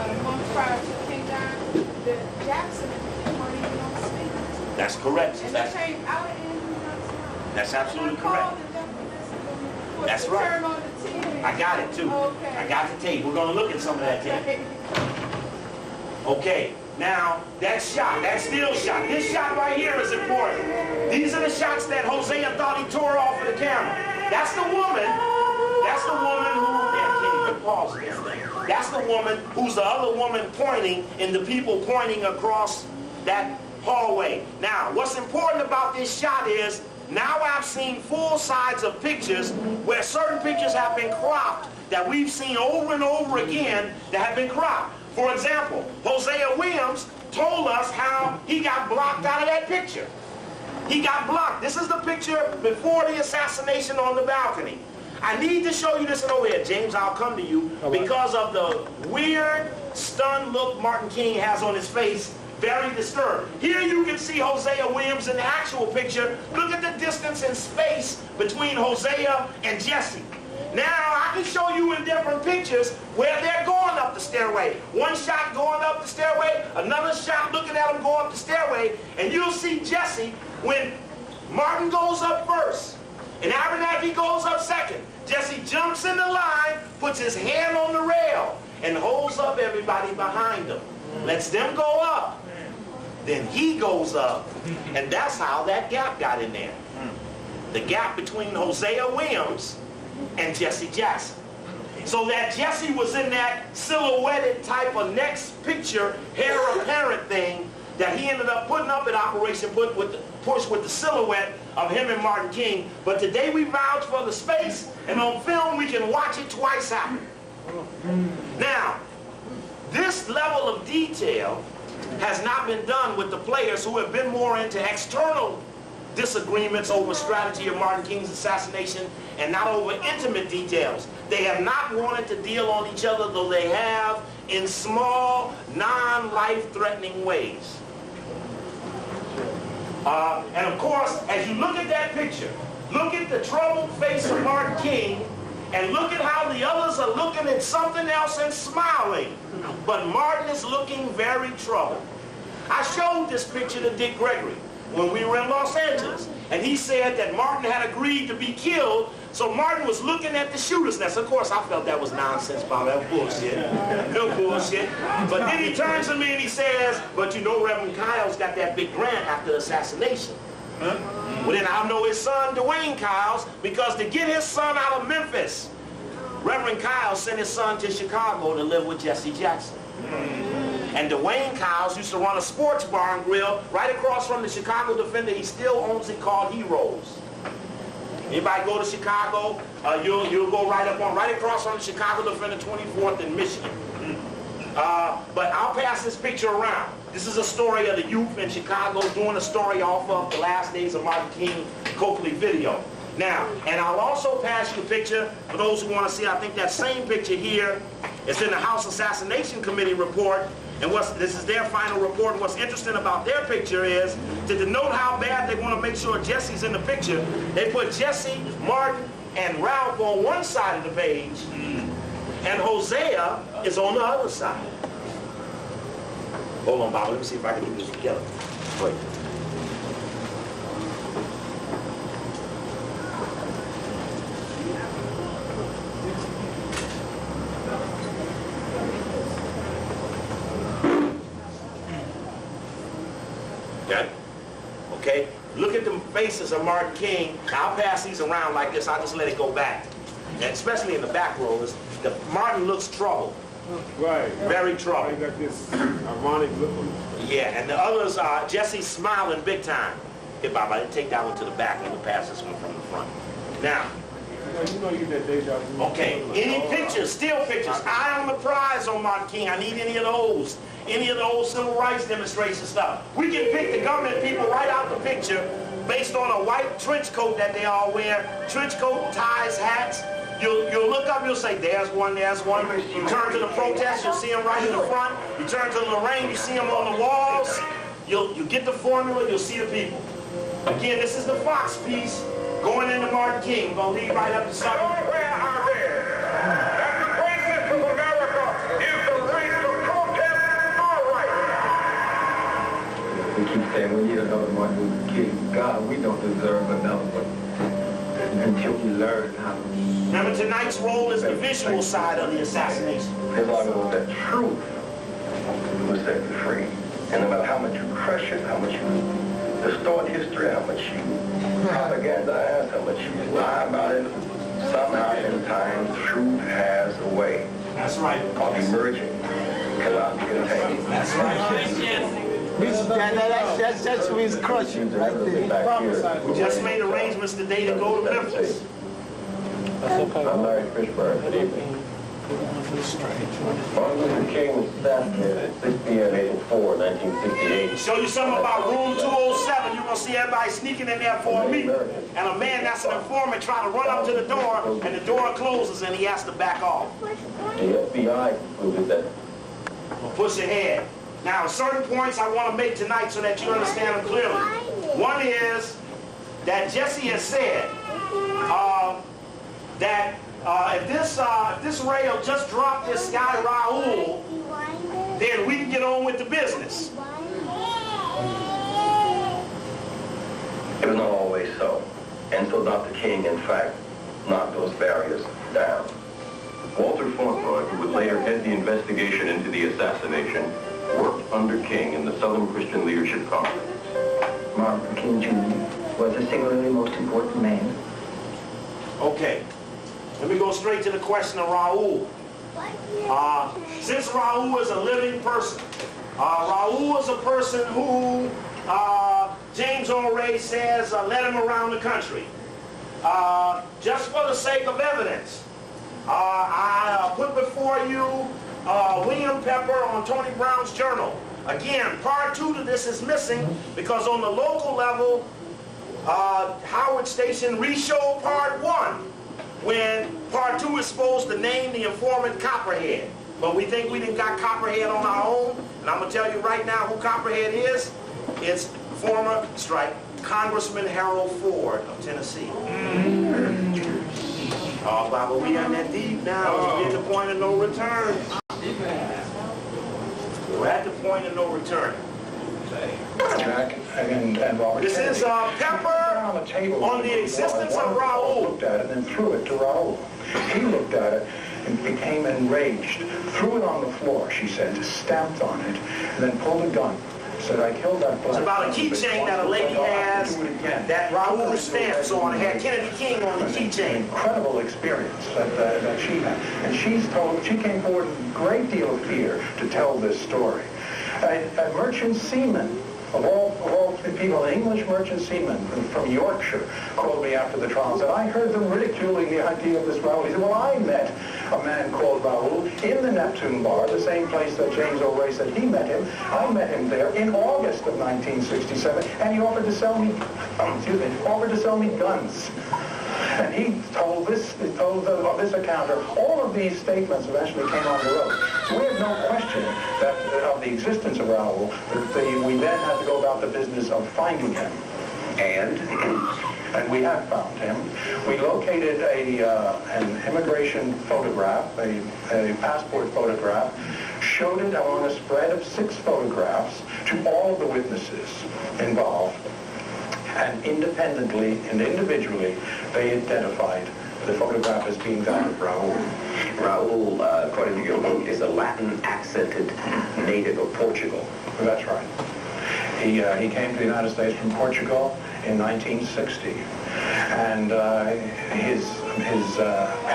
a month prior to King dying, that Jackson and King weren't even on the stage. That's correct. And they came out of Andrew Jackson's mouth. That's absolutely correct. That's right. Turn on the TV, I got it too. Okay. I got the tape. We're going to look at some of that tape. Okay, now that shot, that still shot, this shot right here is important. These are the shots that Hosea thought he tore off of the camera. That's the woman who, yeah, can't even pause this thing. That's the woman who's the other woman pointing and the people pointing across that hallway. Now, what's important about this shot is, now I've seen full sides of pictures where certain pictures have been cropped that we've seen over and over again that have been cropped. For example, Hosea Williams told us how he got blocked out of that picture. He got blocked. This is the picture before the assassination on the balcony. I need to show you this over here. James, I'll come to you because of the weird, stunned look Martin King has on his face. Very disturbed. Here you can see Hosea Williams in the actual picture. Look at the distance and space between Hosea and Jesse. Now, I can show you in different pictures where they're going up the stairway. One shot going up the stairway, another shot looking at them go up the stairway, and you'll see Jesse when Martin goes up first and Abernathy goes up second. Jesse jumps in the line, puts his hand on the rail, and holds up everybody behind him. Lets them go up. Then he goes up, and that's how that gap got in there. The gap between Hosea Williams and Jesse Jackson. So that Jesse was in that silhouetted type of next picture, hair apparent thing that he ended up putting up at Operation Push with the silhouette of him and Martin King. But today we vouch for the space, and on film we can watch it twice out. Now, this level of detail has not been done with the players who have been more into external disagreements over strategy of Martin King's assassination and not over intimate details. They have not wanted to deal on each other, though they have in small, non-life-threatening ways. And of course, as you look at that picture, look at the troubled face of Martin King, and look at how the others are looking at something else and smiling. But Martin is looking very troubled. I showed this picture to Dick Gregory when we were in Los Angeles. And he said that Martin had agreed to be killed, so Martin was looking at the shooter's nest. Of course, I felt that was nonsense, Bob. That was bullshit. No bullshit. But then he turns to me and he says, but you know Reverend Kyle's got that big grant after the assassination. Huh? Well, then I know his son, Dwayne Kyles, because to get his son out of Memphis, Reverend Kyle sent his son to Chicago to live with Jesse Jackson. And Dwayne Kyles used to run a sports bar and grill right across from the Chicago Defender. He still owns it, called Heroes. Anybody go to Chicago, you'll go right across from the Chicago Defender, 24th in Michigan. But I'll pass this picture around. This is a story of the youth in Chicago doing a story off of the Last Days of Martin King Coakley video. Now, and I'll also pass you a picture for those who want to see. I think that same picture here is in the House Assassination Committee report. And this is their final report. What's interesting about their picture is to denote how bad they want to make sure Jesse's in the picture, they put Jesse, Martin, and Ralph on one side of the page, and Hosea is on the other side. Hold on, Bob. Let me see if I can get this together. Wait. Okay? Look at the faces of Martin King. I'll pass these around like this. I'll just let it go back. And especially in the back rows, Martin looks troubled. Right. Very troubled. He got this ironic look on his face. Yeah, and the others are Jesse's smiling big time. Here, Bob, I didn't take that one to the back. I'm going to pass this one from the front. Now, you know you get that deja vu. okay, any pictures, still pictures, eye on the prize on Martin King. I need any of those. Any of the old civil rights demonstration stuff. We can pick the government people right out the picture based on a white trench coat that they all wear. Trench coat, ties, hats. You'll look up, you'll say, there's one, there's one. You turn to the protest, you'll see them right in the front. You turn to Lorraine, you see them on the walls. You get the formula, you'll see the people. Again, this is the Fox piece going into Martin King. We're going to lead right up to something. Nowhere out there that the greatness of America is the race of protest or right. We keep saying we need another Martin Luther King. God, we don't deserve another one until we learn how to Remember, tonight's role is the visual side of the assassination. As long as that truth will set you free. And no matter how much you crush it, how much you distort history, how much you propagandize, how much you lie about it, somehow in time, truth has a way. That's right. Of emerging. Come out and contain. That's right. That's who he's crushing right there. We just made arrangements today to go to Memphis. I'm Larry Fishburne. Martin Luther King was assassinated 6 p.m. April 4, 1968. Show you something about room 207. You're going to see everybody sneaking in there for a meeting. And a man that's an informant trying to run up to the door, and the door closes, and he has to back off. The FBI concluded that. Well, push ahead. Now, certain points I want to make tonight so that you understand them clearly. One is that Jesse has said that if this Ray will just drop this guy Raul, then we can get on with the business. It was not always so. And so Dr. King, in fact, knocked those barriers down. Walter Fauntleroy, who would later head the investigation into the assassination, worked under King in the Southern Christian Leadership Conference. Martin Luther King Jr. was the singularly most important man. Okay. Let me go straight to the question of Raul. Since Raul is a living person, Raul is a person who James Earl Ray says led him around the country. Just for the sake of evidence, I put before you William Pepper on Tony Brown's journal. Again, part 2 to this is missing because on the local level, Howard Station re-showed part 1 when part 2 is supposed to name the informant Copperhead. But we think we didn't got Copperhead on our own, and I'm going to tell you right now who Copperhead is. It's former Congressman Harold Ford of Tennessee. Oh, Baba, we on that deep now. We're at the point of no return. We're at the point of no return. This is Pepper on the existence of Raul. Looked at it and then threw it to Raul. He looked at it and became enraged. Threw it on the floor, she said, stamped on it, and then pulled a gun. Said, I killed that black. It's about a keychain that a lady has that Raul stamps on. It had Kennedy King on the keychain. Incredible experience that she had. And she came forward with a great deal of fear to tell this story. A merchant seaman, of all people, an English merchant seaman from Yorkshire, called me after the trial and said, I heard them ridiculing the idea of this Raul. He said, well, I met a man called Raul in the Neptune Bar, the same place that James Earl Ray said he met him. I met him there in August of 1967, and he offered to sell me, guns. And he told this encounter, all of these statements eventually came on the road. So we have no question that of the existence of Raul. We then had to go about the business of finding him. And we have found him. We located an immigration photograph, a passport photograph, showed it on a spread of 6 photographs to all of the witnesses involved. And independently and individually, they identified the photograph as being that of Raul. Raul, according to your book, is a Latin-accented native of Portugal. That's right. He came to the United States from Portugal in 1960. And his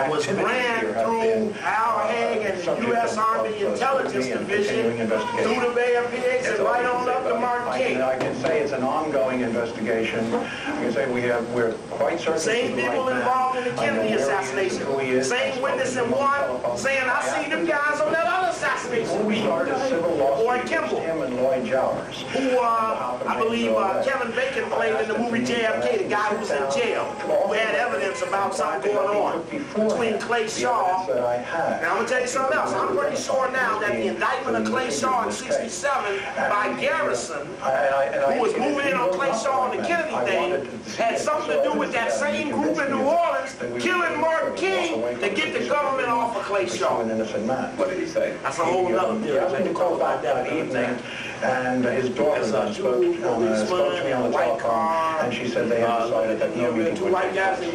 was ran through Al Haig and the U.S. Army Intelligence Division through the Bay of Pigs and right on up to Martin King. I can say it's an ongoing investigation. I can say we're quite certain. Same people involved in the Kennedy assassination. Same witness in one saying, I seen them guys on that other assassination. We started a civil lawsuit against him and Lloyd Jowers, who I believe Kevin Bacon played in the movie JFK, the guy who was in jail, who had evidence about something going on between Clay Shaw. And I'm going to tell you something else. I'm pretty sure now that the indictment of Clay Shaw in '67 by Garrison, who was moving in on Clay Shaw on the Kennedy thing, had something to do with that same group in New Orleans killing Martin King to get the government off of Clay Shaw. An innocent man. What did he say? That's a whole other He asked me to call back that evening, and his daughter then spoke to me on the telephone, and she said they had decided that no meeting would take place. He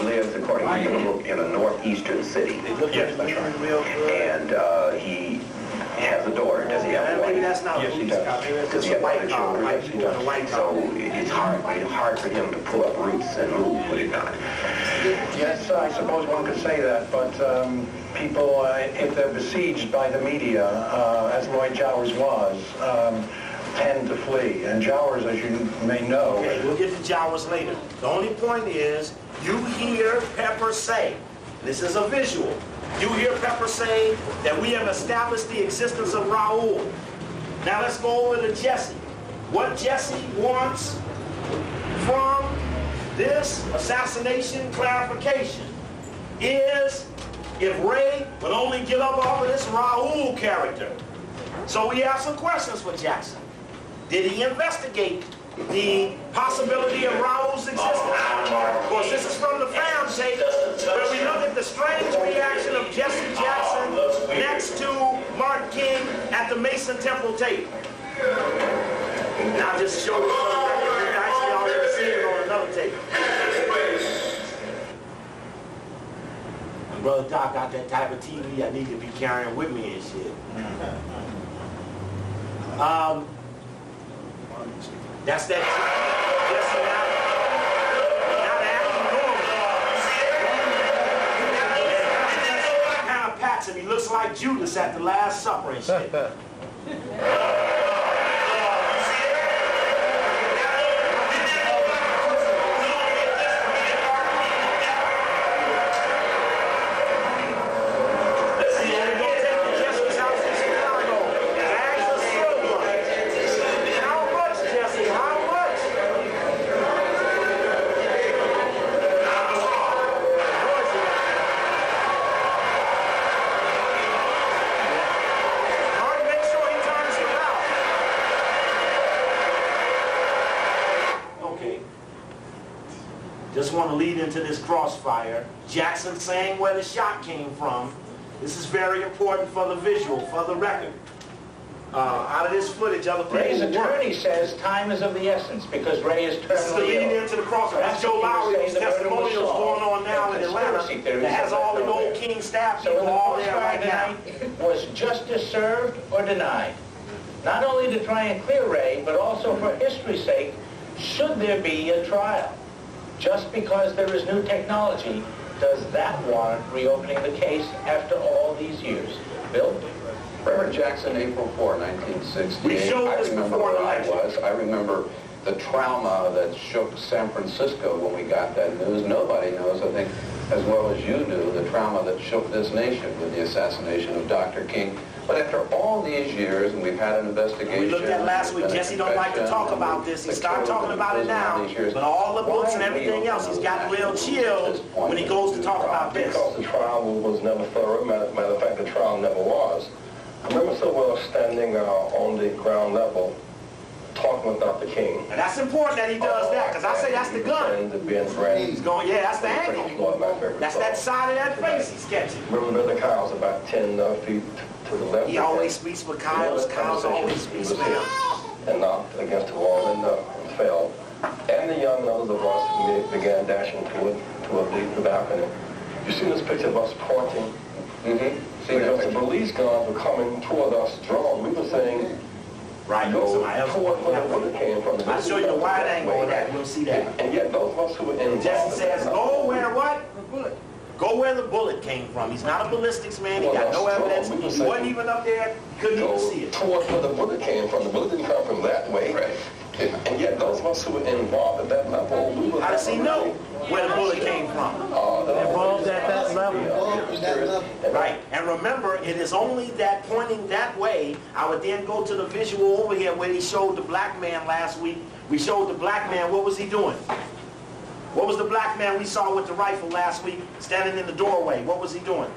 lives, according to the book, in a northeastern city. Yes, that's right. And he has a daughter. Does he have a wife? Maybe that's not Yes, he does. Does he have white other car, children? white people in a white car. So it's hard for him to pull up roots and move, would it not? Yes, I suppose one could say that, but people, if they're besieged by the media, as Lloyd Jowers was, tend to flee. And Jowers, as you may know... Okay, we'll get to Jowers later. The only point is, you hear Pepper say, this is a visual, you hear Pepper say that we have established the existence of Raul. Now let's go over to Jesse. What Jesse wants from this assassination clarification is if Ray would only get up off of this Raul character. So we have some questions for Jackson. Did he investigate the possibility of Raul's existence? Of course, this is from the fam tape, where we look at the strange reaction of Jesse Jackson next to Martin King at the Mason Temple tape. Now just show you something that you actually already seen it on another tape. And Brother Doc got that type of TV I need to be carrying with me and shit. That's that. Jesse now the acting normal. Kind of pats him. He looks like Judas at the Last Supper and shit. Just want to lead into this crossfire. Jackson saying where the shot came from. This is very important for the visual, for the record. Out of this footage, other people Ray's attorney says time is of the essence because Ray is terminally ill. leading into the crossfire. That's Joe Lowry's testimonials going on now in Atlanta that has all the old King staff people all there right now. Was justice served or denied? Not only to try and clear Ray, but also for history's sake, should there be a trial? Just because there is new technology, does that warrant reopening the case after all these years? Bill? Reverend Jackson, April 4, 1968. We showed this I remember before where the I election. was. I remember the trauma that shook San Francisco when we got that news. Nobody knows, I think, as well as you do, the trauma that shook this nation with the assassination of Dr. King. But after all these years, and we've had an investigation... We looked at last week. Jesse don't like to talk about this. He started talking about it now. But all the books and everything else, he's gotten real chilled when he goes to talk about this. Because the trial was never thorough. Matter of fact, the trial never was. I remember so well standing on the ground level talking with Dr. King. And that's important that he does that, because I say that's the gun. He's going, yeah, that's the angle. That's that side of that face he's catching. Remember Brother Kyle's about 10 feet to the left. He always speaks with Kyle's. Kyle's always speaks with him. And knocked against the wall and fell. And the young others of us began dashing toward the balcony. You see this picture of us pointing? Because the police guns were coming toward us drawn. We were saying, right, go toward where it came from. I'll show you the wide angle of that. You'll see that. And yet those of us who were in... Jesse says, go where what? Go where the bullet came from. He's not a ballistics man. He got no evidence. He wasn't even up there. Couldn't even see it. Toward where the bullet came from. The bullet didn't come from that way. Right. And yet those of us who were involved at that level, we were... How does he know where the bullet came from? Involved at that level. Right. And remember, it is only that pointing that way. I would then go to the visual over here where he showed the black man last week. We showed the black man. What was he doing? What was the black man we saw with the rifle last week standing in the doorway? What was he doing?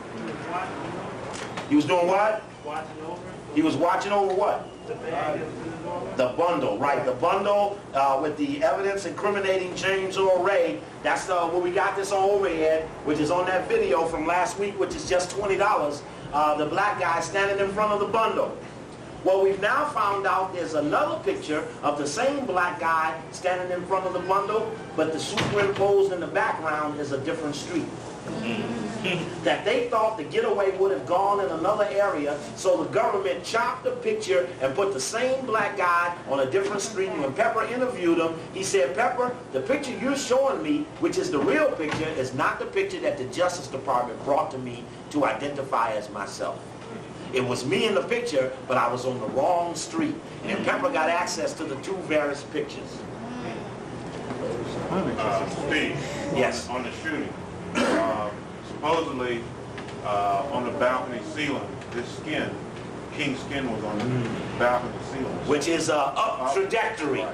He was doing what? Watching over. He was watching over what? The bag. The bundle, right? The bundle with the evidence incriminating James Earl Ray. That's where we got this on overhead, which is on that video from last week, which is just $20. The black guy standing in front of the bundle. Well, we've now found out there's another picture of the same black guy standing in front of the bundle, but the superimposed in the background is a different street. That they thought the getaway would have gone in another area, so the government chopped the picture and put the same black guy on a different street. And when Pepper interviewed him, he said, Pepper, the picture you're showing me, which is the real picture, is not the picture that the Justice Department brought to me to identify as myself. It was me in the picture, but I was on the wrong street. And Pepper got access to the two various pictures. Steve, yes. On the shooting, supposedly on the balcony ceiling, this skin, King's skin was on the balcony ceiling. Which is a up trajectory.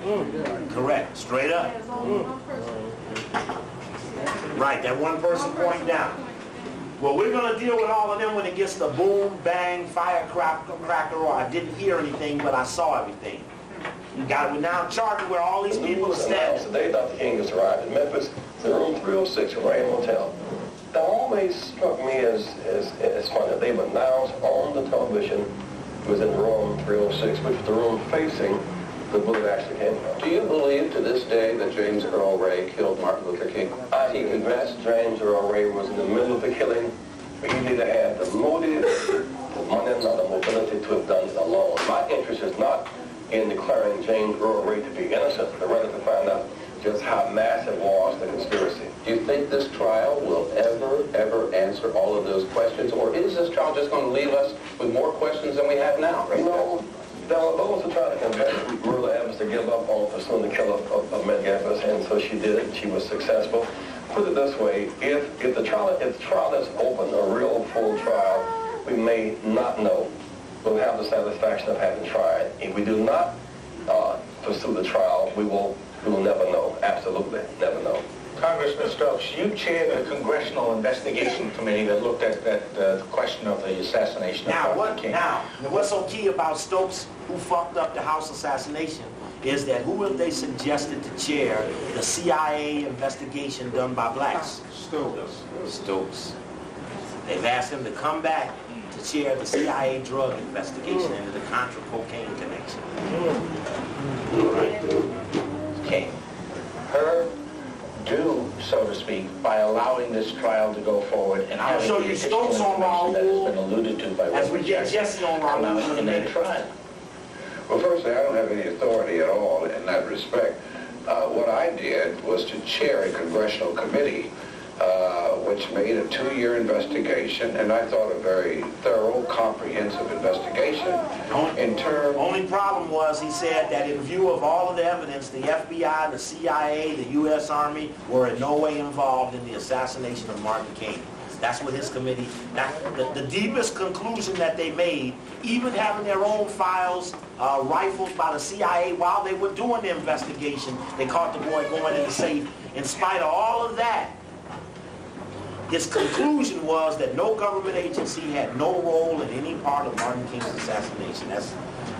Correct, straight up. Right, that one person pointing down. Well, we're going to deal with all of them when it gets the boom, bang, firecracker, or I didn't hear anything, but I saw everything. You got it. We're now charging where all these people are standing. Today, Dr. King has arrived in Memphis, to room 306 at Rain Motel. That always struck me as funny. They've announced on the television it was in room 306, which was the room facing the bullet actually came from. Do you believe to this day that James Earl Ray killed Martin Luther King? I confess James Earl Ray was in the middle of the killing. He neither had the motive, the money, nor the mobility to have done it alone. My interest is not in declaring James Earl Ray to be innocent, but rather to find out just how massive was the conspiracy. Do you think this trial will ever answer all of those questions, or is this trial just going to leave us with more questions than we have now? You know, there were those who tried to convince Marilla Evans to give up on pursuing the kill of Medgar Evers, and so she did, and she was successful. Put it this way, if the trial is open, a real full trial, we may not know. We'll have the satisfaction of having tried. If we do not pursue the trial, we will never know. Absolutely, never know. Congressman Stokes, you chaired a congressional investigation committee that looked at the question of the assassination of Martin King. Now, what's so key about Stokes, who fucked up the House assassination, is that who have they suggested to chair the CIA investigation done by blacks? Stokes. They've asked him to come back to chair the CIA drug investigation into the Contra cocaine connection. All right. King. Her due, so to speak, by allowing this trial to go forward and I'll show you Stokes on Raul that has been alluded to by as we get Jesse on Raul in that trial. Well, firstly, I don't have any authority at all in that respect. What I did was to chair a congressional committee which made a 2-year investigation, and I thought a very thorough, comprehensive investigation. Only problem was, he said that in view of all of the evidence, the FBI, the CIA, the U.S. Army were in no way involved in the assassination of Martin King. That's what his committee, the deepest conclusion that they made, even having their own files rifled by the CIA while they were doing the investigation, they caught the boy going in the safe. In spite of all of that, his conclusion was that no government agency had no role in any part of Martin King's assassination.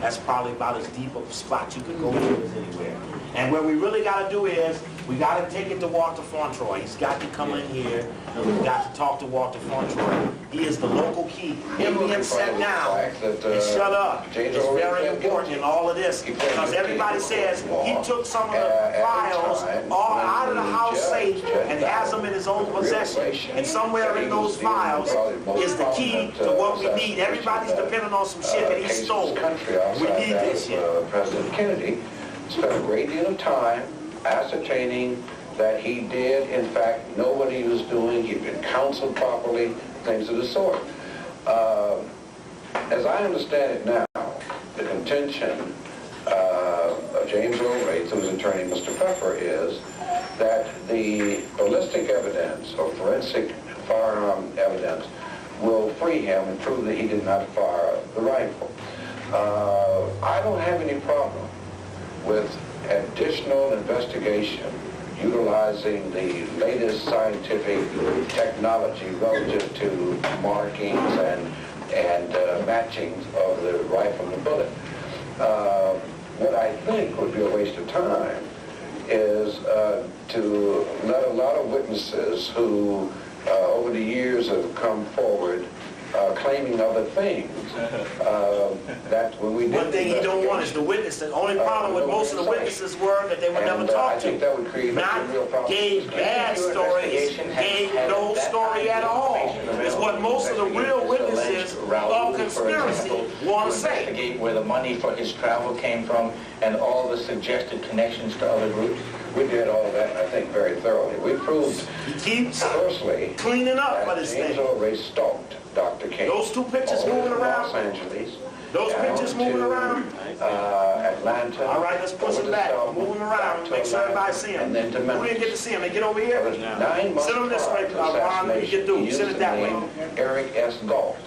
That's probably about as deep of a spot you could go to as anywhere. And what we really got to do is, we got to take it to Walter Fauntroy. He's got to come in here, and we've got to talk to Walter Fauntroy. He is the local key. Him being set down and shut up is very important in all of this, because everybody says he took some of the files all out of the house safe and has them in his own possession. And somewhere in those files is the key to what we need. Everybody's depending on some shit that he stole. We need this shit. President Kennedy spent a great deal of time ascertaining that he did, in fact, know what he was doing, he'd been counseled properly, things of the sort. As I understand it now, the contention of James Earl Ray, whose attorney, Mr. Pfeffer, is that the ballistic evidence or forensic firearm evidence will free him and prove that he did not fire the rifle. I don't have any problem with additional investigation utilizing the latest scientific technology relative to markings and matchings of the rifle and the bullet. what I think would be a waste of time is to let a lot of witnesses who over the years have come forward claiming other things. That when we did one thing you don't want is the witness. The only problem with most of the witnesses were that they were never talked to. That would create not gave bad stories, gave no story at all. Is what most of the real witnesses of conspiracy want to say. Investigate where the money for his travel came from and all the suggested connections to other groups. We did all of that, I think, very thoroughly. We proved firstly cleaning up for this thing. James Earl Ray stalked Dr. King. Those two pictures moving around. Los Angeles. Those pictures moving around. Atlanta. All right, let's push them back. Move them around. Make sure everybody see them. And then to Memphis. We didn't get to see them. They get over here. 9 months Sit them this way, Ron. You get through. Sit it that way. Eric S. Galt.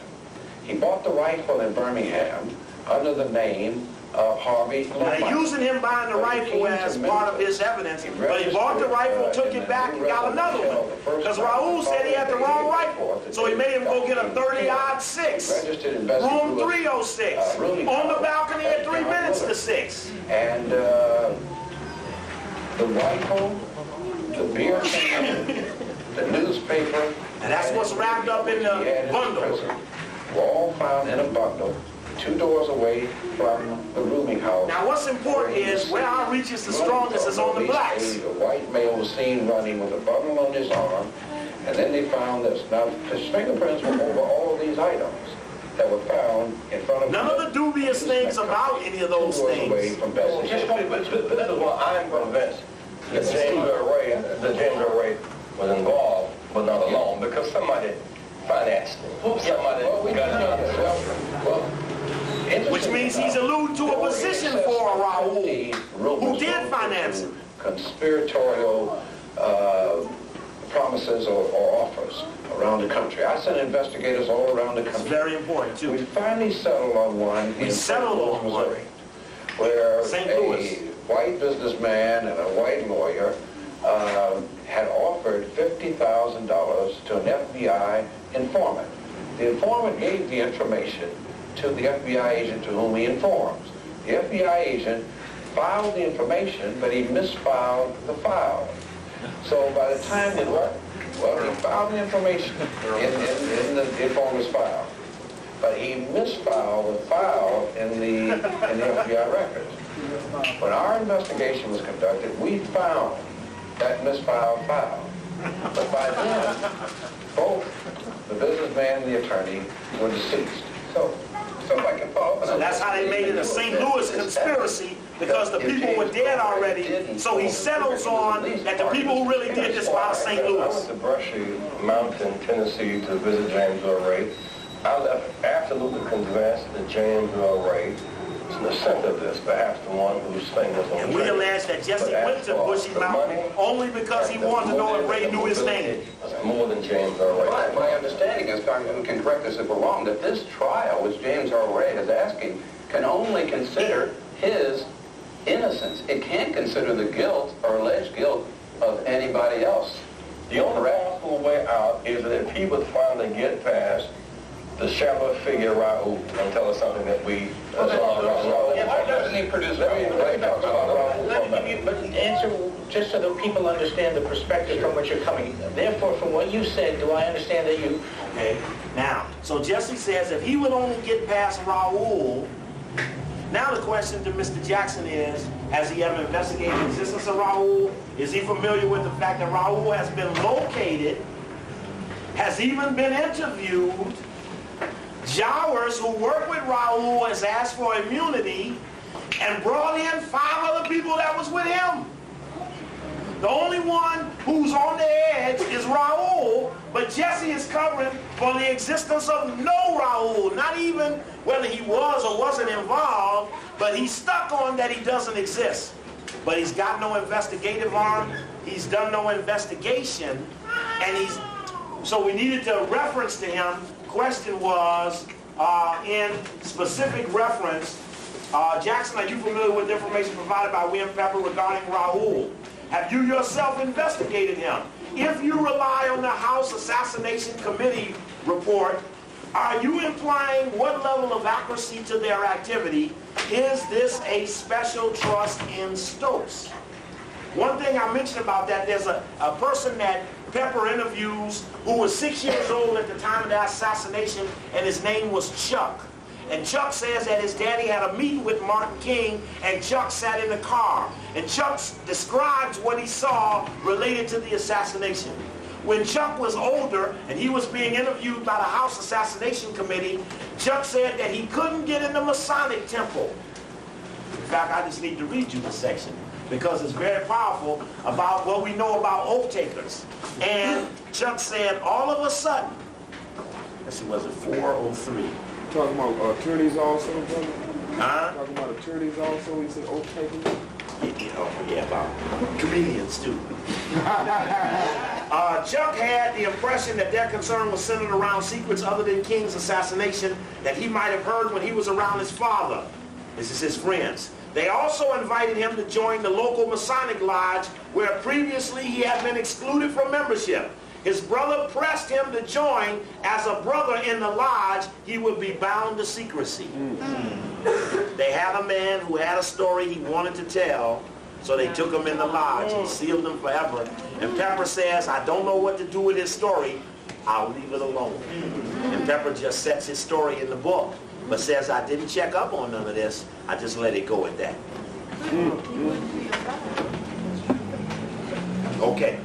He bought the rifle in Birmingham under the name of Harvey Lomax. Now, using him buying the rifle as part of his evidence, but he bought the rifle, took it back, and got another one. Because Raul said he had the wrong rifle. So he made him go get a 30-06. Room 306. On the balcony at 3 minutes to 6. And the rifle, the beer can, the newspaper, and that's what's wrapped up in the bundle. Were all found in a bundle 2 doors away from the rooming house. Now what's important is where our reach is the strongest is on the blacks. A white male was seen running with a bundle on his arm, and then they found this. Now his fingerprints were over all of these items that were found in front of none of the dubious things about any of those things. Well, this is what I'm convinced that James Earl Ray was involved, but not alone, because somebody financed him. Somebody got it. Which means he's alluding to a position for Raul, who did finance him. Conspiratorial promises or offers around the country. I sent investigators all around the country. It's very important, too. We finally settled on one in St. Louis, Missouri, where a white businessman and a white lawyer had offered $50,000 to an FBI informant. The informant gave the information to the FBI agent to whom he informs. The FBI agent filed the information, but he misfiled the file. So by the time that, he filed the information in the informant's file, but he misfiled the file in the FBI records. When our investigation was conducted, we found that misfiled file. But by then, both the businessman and the attorney were deceased. So I can follow. So that's how they made it a St. Louis conspiracy, because the people were dead already. So he settles on that the people who really did this were out of St. Louis. I went to Brushy Mountain, Tennessee to visit James Earl Ray. I left absolutely convinced that James Earl Ray is in the center of this, perhaps the one whose fingers on and we allege that Jesse went to Bushy Mountain only because he wanted to know if Ray knew his name. More than James Earl Ray. My understanding is, Congressman can correct us if we're wrong, that this trial, which James Earl Ray is asking, can only consider his innocence. It can't consider the guilt or alleged guilt of anybody else. The only possible way out is that if he would finally get past the shallow figure Raul and tell us something that we why doesn't he produce Let me talk about Raul. But answer just so that people understand the perspective from which you're coming. Therefore, from what you said, do I understand that you... Okay, now, so Jesse says if he would only get past Raul, now the question to Mr. Jackson is, has he ever investigated the existence of Raul? Is he familiar with the fact that Raul has been located, has even been interviewed? Jowers, who worked with Raul, has asked for immunity and brought in 5 other people that was with him. The only one who's on the edge is Raul, but Jesse is covering for the existence of no Raul, not even whether he was or wasn't involved, but he's stuck on that he doesn't exist. But he's got no investigative arm, he's done no investigation, and so we needed to reference to him. Question was, in specific reference, Jackson, are you familiar with information provided by William Pepper regarding Raul? Have you yourself investigated him? If you rely on the House Assassination Committee report, Are you implying what level of accuracy to their activity? Is this a special trust in Stokes? One thing I mentioned about that, there's a person that Pepper interviews who was 6 years old at the time of the assassination, and his name was Chuck. And Chuck says that his daddy had a meeting with Martin King, and Chuck sat in the car. And Chuck describes what he saw related to the assassination. When Chuck was older and he was being interviewed by the House Assassination Committee, Chuck said that he couldn't get in the Masonic temple. In fact, I just need to read you the section because it's very powerful about what we know about oath takers. And Chuck said all of a sudden, let's see, was it 403? Talking about attorneys also, brother? Huh? Talking about attorneys also, he said oath takers? Yeah, about comedians too. Chuck had the impression that their concern was centered around secrets other than King's assassination that he might have heard when he was around his father. This is his friends. They also invited him to join the local Masonic lodge where previously he had been excluded from membership. His brother pressed him to join. As a brother in the lodge, he would be bound to secrecy. They had a man who had a story he wanted to tell, so they took him in the lodge and sealed him forever. And Pepper says, I don't know what to do with his story. I'll leave it alone. And Pepper just sets his story in the book, but says, I didn't check up on none of this. I just let it go at that. Okay.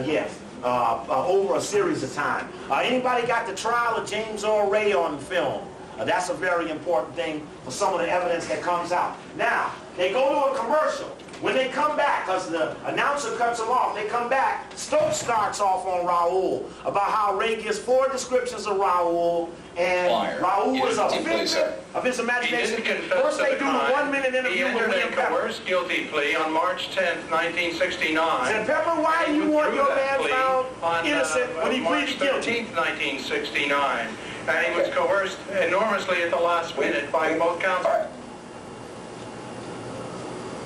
Yes. Over a series of time. Anybody got the trial of James Earl Ray on film? That's a very important thing for some of the evidence that comes out. Now, they go to a commercial. When they come back, because the announcer cuts them off, they come back, Stokes starts off on Raoul about how Ray gives 4 descriptions of Raoul, and Raoul is a figure of his imagination. First they do the 1-minute interview with me and Pepper. Coerced guilty plea on March 10th, 1969. Said, Pepper, why you want your man found innocent when he pleaded guilty? March 13th, 1969. And he was coerced enormously at the last minute by both counsel.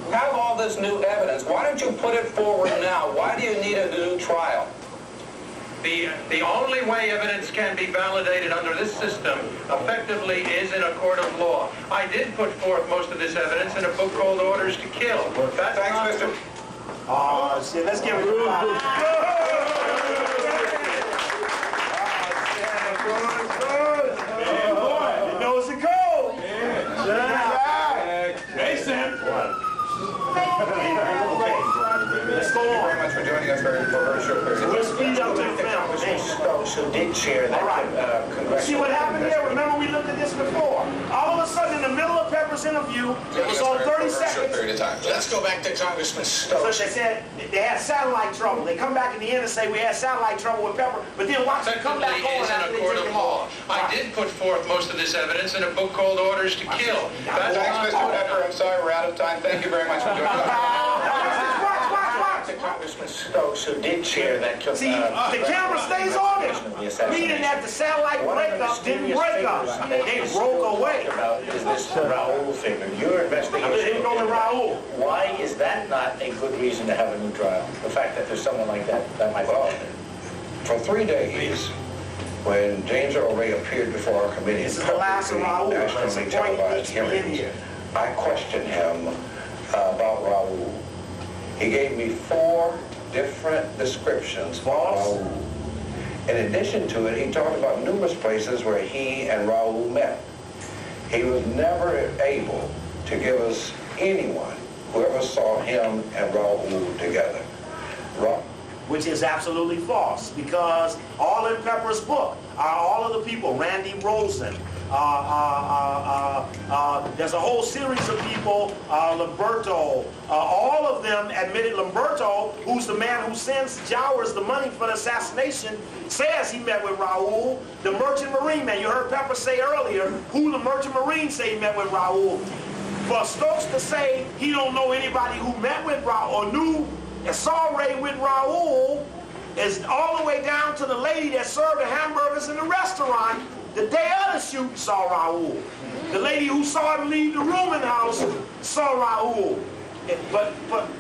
You have all this new evidence. Why don't you put it forward now? Why do you need a new trial? The only way evidence can be validated under this system effectively is in a court of law. I did put forth most of this evidence in a book called Orders to Kill. Thanks, Mr. Shit, let's give it a It knows the code. Jason. Let's go on. Thank you very much for joining us for a very short period of time. We'll speed up to the film. Stokes, who did chair that congressional... See what happened here? Remember we looked at this before. All of a sudden, in the middle of Pepper's interview, it was on 30 seconds. Let's go back to Congressman Stokes. So they said they had satellite trouble. They come back in the end and say we had satellite trouble with Pepper, but then watch them come back on after they take him off. I did put forth most of this evidence in a book called Orders to Kill. Thanks, Mr. Pepper. I'm sorry we're out of time. Thank you very much for joining us. Congressman Stokes, who did chair that... See, the camera stays on him. Meaning that the satellite breakup didn't break us. They broke away. Is this Raoul figure? Your investigation... They didn't go to Raoul. Why is that not a good reason to have a new trial? The fact that there's someone like that might fall. For 3 days, when James Earl Ray appeared before our committee in nationally televised hearings, I questioned him about Raoul. He gave me 4 different descriptions of Raoul. In addition to it, he talked about numerous places where he and Raoul met. He was never able to give us anyone who ever saw him and Raoul together. Which is absolutely false, because all in Pepper's book are all of the people, Randy Rosen, there's a whole series of people, Lamberto, all of them admitted. Lamberto, who's the man who sends Jowers the money for the assassination, says he met with Raoul. The Merchant Marine man, you heard Pepper say earlier, who the Merchant Marine say he met with Raoul. For Stokes to say he don't know anybody who met with Raoul or knew and saw Ray with Raoul is all the way down to the lady that served the hamburgers in the restaurant the day of the shoot saw Raoul. The lady who saw him leave the room in the house saw Raoul. But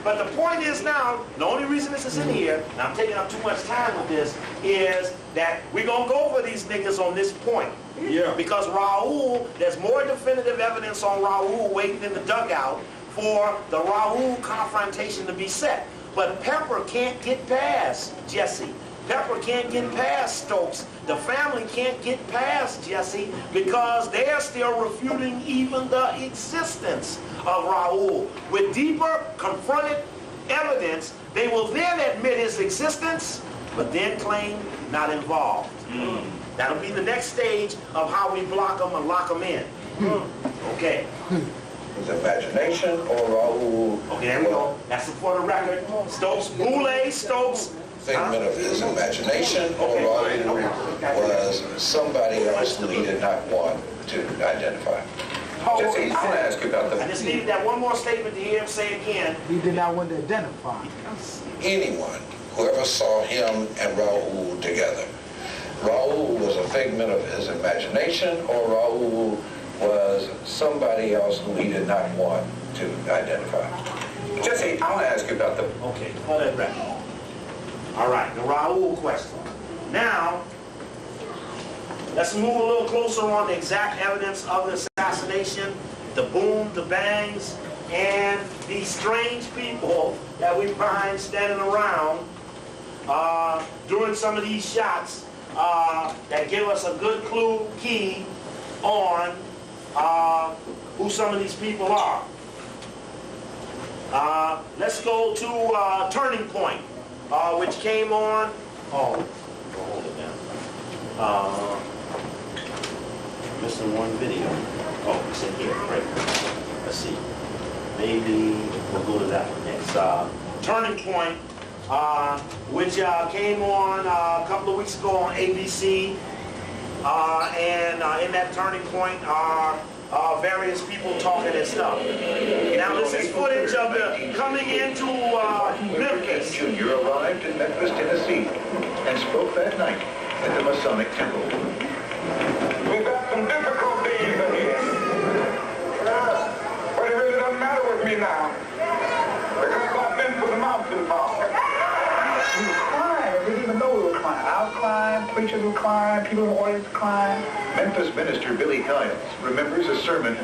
the point is now, the only reason this is in here, and I'm taking up too much time with this, is that we're going to go for these niggas on this point. Yeah. Because Raul, there's more definitive evidence on Raul waiting in the dugout for the Raul confrontation to be set. But Pepper can't get past Jesse. Pepper can't get past Stokes. The family can't get past Jesse because they're still refuting even the existence of Raul. With deeper confronted evidence, they will then admit his existence, but then claim not involved. That'll be the next stage of how we block them and lock them in. Okay. His imagination or Raul? Okay, there we go. That's for the record. Stokes, Boulay, Stokes. Figment of his imagination or Raul was somebody else who he did not want to identify. Jesse, I want to ask you about I just needed that one more statement to hear him say again. He did not want to identify. Anyone who ever saw him and Raul together, Raul was a figment of his imagination or Raul was somebody else who he did not want to identify. Jesse, I want to ask you about the... Okay, hold that back. All right, the Raul question. Now, let's move a little closer on the exact evidence of the assassination, the boom, the bangs, and these strange people that we find standing around during some of these shots that give us a good key on who some of these people are. Let's go to Turning Point, which came on. Hold it down. Missing one video. Oh, it's in here. Great. Let's see. Maybe we'll go to that one next. Turning Point, which came on a couple of weeks ago on ABC. And in that Turning Point are various people talking and stuff. Now this is footage of the coming into Memphis. Jr. arrived in Memphis, Tennessee, and spoke that night at the Masonic Temple. We've got some difficulties here. But it really doesn't matter with me now. Because I've been for the mountain top. We were crying. I didn't even know we were crying. I was crying, preachers were crying, people in the audience were crying. Memphis minister Billy Kiles remembers a sermon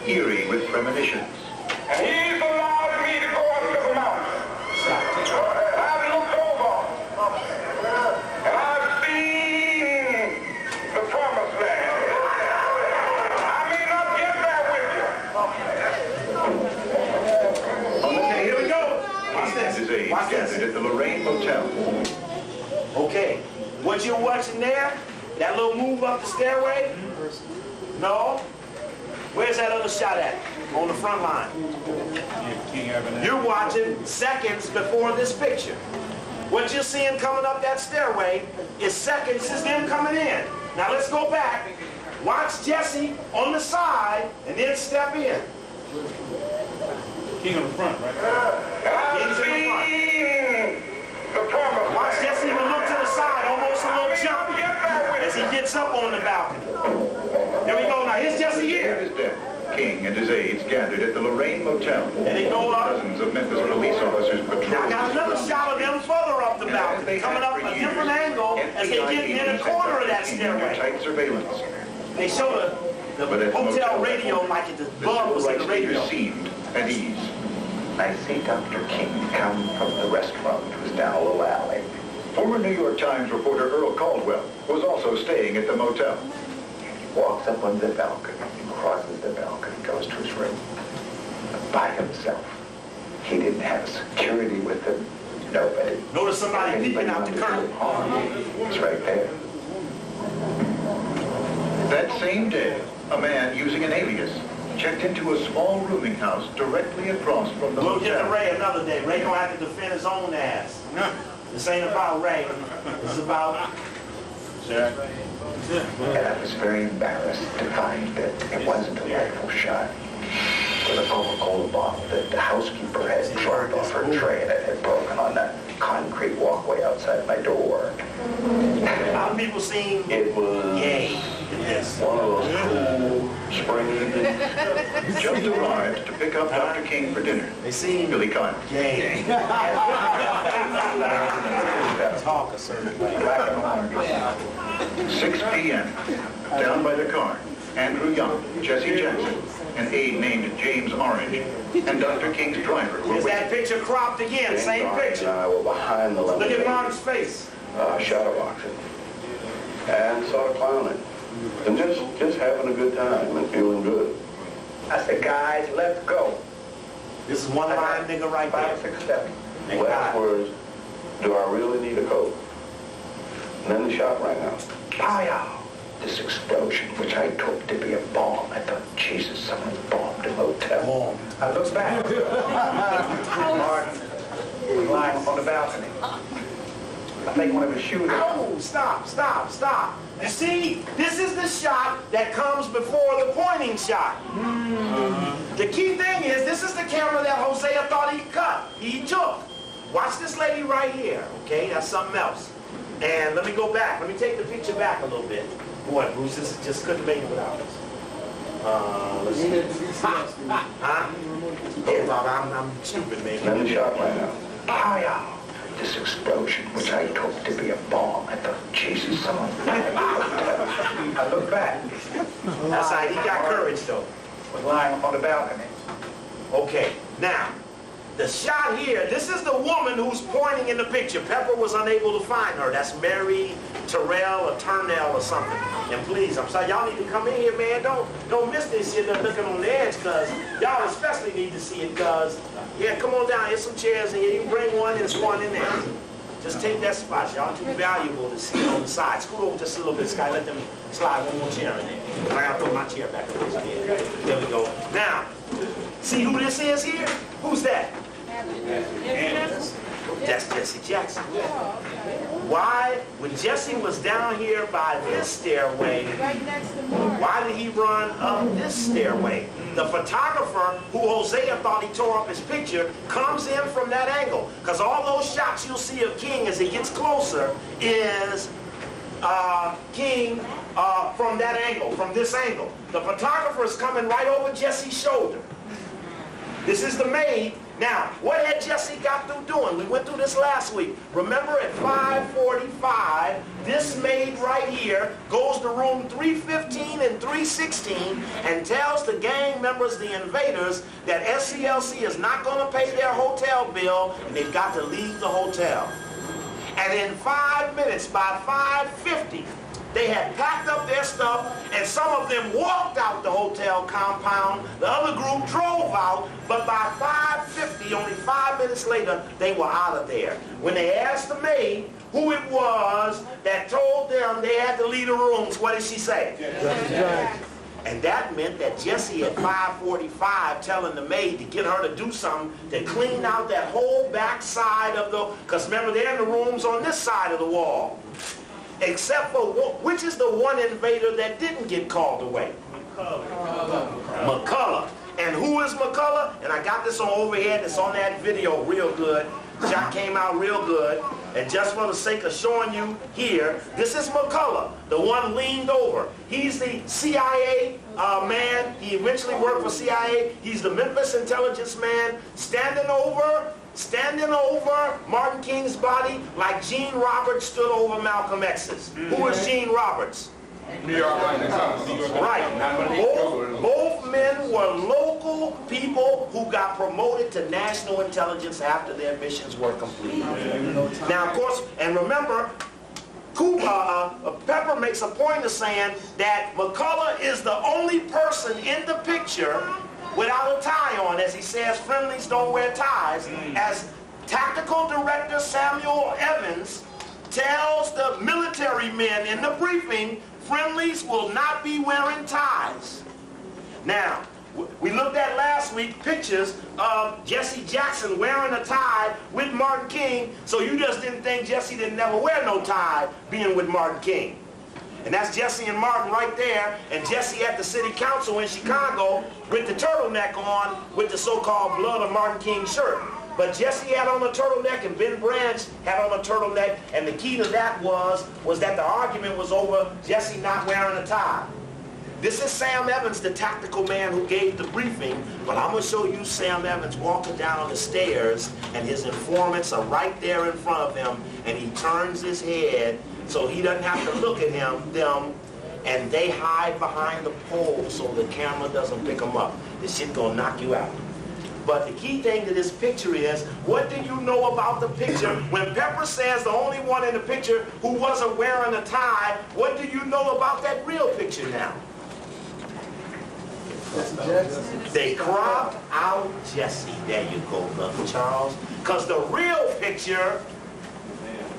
eerie with premonitions. And he's allowed me to go up to the mountain. I've looked over. And I've seen the promised land. I may not get there with you. On the day Here we go. Watch and his this. aides Watch this. gathered at the Lorraine Motel. Okay, what you're watching there, that little move up the stairway? No. Where's that other shot at? On the front line. You're watching seconds before this picture. What you're seeing coming up that stairway is seconds is them coming in. Now let's go back. Watch Jesse on the side and then step in. King on the front, right? King's in the front. Watch Jesse even look to the side, almost a little jumpy, as he gets up on the balcony. There we go. Now here's Jesse here. His death, King and his aides gathered at the Lorraine Motel. And they go up. Dozens of Memphis police officers patrolled. Now I got another shot of them further up the balcony, coming up a different angle as they get in the corner of that stairway. Tight surveillance. They show the hotel radio like the bug was in the radio. Seemed at ease. I see Dr. King come from the restaurant, which was down a little alley. Former New York Times reporter Earl Caldwell was also staying at the motel. Walks up on the balcony, crosses the balcony, goes to his room. By himself. He didn't have security with him. Nobody. Notice somebody peeking out the curtain. It's right there. That same day, a man using an alias checked into a small rooming house directly across from the We'll get to hotel. Ray another day. Ray gonna have to defend his own ass. This ain't about Ray. This is about Jack. And I was very embarrassed to find that it wasn't a rifle shot. It was a Coca-Cola bottle that the housekeeper had dropped off her tray and it had broken on that concrete walkway outside my door. a lot of people seen It was gay. One of those cool spring evenings. Just arrived to pick up Dr. King for dinner. They see Billy Kyle. Yay. Talk a certain way. 6 p.m. Down by the car, Andrew Young, Jesse Jackson, an aide named James Orange, and Dr. King's driver were Is that waiting. picture cropped again? Same And picture. I were behind the Look lemonade, at Martin's face. shadowboxing, and sort of clowning, and just having a good time and feeling good. I said, guys, let's go. This is one line nigga right there. 5, 6, 7. Last words, do I really need a coat? And then the shot rang out. Pow! This explosion, which I took to be a bomb. I thought, Jesus, someone bombed a motel. I looked back. Martin was lying on the balcony. I think one of his shoes. Oh, stop. You see, this is the shot that comes before the pointing shot. The key thing is, this is the camera that Hosea thought he took. Watch this lady right here, okay? That's something else. And let me go back. Let me take the picture back a little bit. Boy, Bruce, this just couldn't make it without us. Let's see. Huh? Yeah, I'm stupid, man. Then the shot rang out. Pow! This explosion, which I took to be a bomb. I thought, Jesus, someone bombed a motel. I looked back. That's how he got courage, though. Was lying on the balcony. Okay, now, the shot here, this is the woman who's pointing in the picture. Pepper was unable to find her. That's Mary Terrell or Turnell or something. And please, I'm sorry, y'all need to come in here, man. Don't miss this shit. They're looking on the edge, because y'all especially need to see it, because, yeah, come on down. Here's some chairs in here. You can bring one, there's one in there. Just take that spot. Y'all too valuable to sit on the side. Scoot over just a little bit, Sky. Let them slide one more chair in there. I gotta put my chair back up there. There we go. Now, see who this is here? Who's that? That's Jesse Jackson. Why, when Jesse was down here by this stairway, why did he run up this stairway? The photographer, who Hosea thought he tore up his picture, comes in from that angle. Because all those shots you'll see of King as he gets closer is King from that angle, from this angle. The photographer is coming right over Jesse's shoulder. This is the maid. Now, what had Jesse got through doing? We went through this last week. Remember, at 5:45, this maid right here goes to room 315 and 316 and tells the gang members, the invaders, that SCLC is not going to pay their hotel bill and they've got to leave the hotel. And in 5 minutes, by 5:50, they had packed up their stuff, and some of them walked out the hotel compound. The other group drove out, but by 5:50, only 5 minutes later, they were out of there. When they asked the maid who it was that told them they had to leave the rooms, what did she say? And that meant that Jesse at 5:45 telling the maid to get her to do something to clean out that whole back side of the, because remember, they're in the rooms on this side of the wall. Except for, which is the one invader that didn't get called away? McCullough. And who is McCullough? And I got this on overhead. It's on that video real good. Shot came out real good. And just for the sake of showing you here, this is McCullough, the one leaned over. He's the CIA man. He eventually worked for CIA. He's the Memphis intelligence man, standing over Martin King's body like Gene Roberts stood over Malcolm X's. Who is Gene Roberts? New York. Right. Both men were local people who got promoted to national intelligence after their missions were completed. Now, of course, and remember, Pepper makes a point of saying that McCullough is the only person in the picture without a tie on. As he says, friendlies don't wear ties. As Tactical Director Samuel Evans tells the military men in the briefing, friendlies will not be wearing ties. Now, we looked at last week pictures of Jesse Jackson wearing a tie with Martin King, so you just didn't think Jesse didn't never wear no tie being with Martin King. And that's Jesse and Martin right there, and Jesse at the city council in Chicago with the turtleneck on with the so-called Blood of Martin King shirt. But Jesse had on a turtleneck and Ben Branch had on a turtleneck, and the key to that was that the argument was over Jesse not wearing a tie. This is Sam Evans, the tactical man who gave the briefing, but I'm going to show you Sam Evans walking down the stairs, and his informants are right there in front of him, and he turns his head so he doesn't have to look at them, and they hide behind the pole so the camera doesn't pick them up. This shit gonna knock you out. But the key thing to this picture is, what do you know about the picture? When Pepper says the only one in the picture who wasn't wearing a tie, what do you know about that real picture now? They cropped out Jesse. There you go, Brother Charles. Because the real picture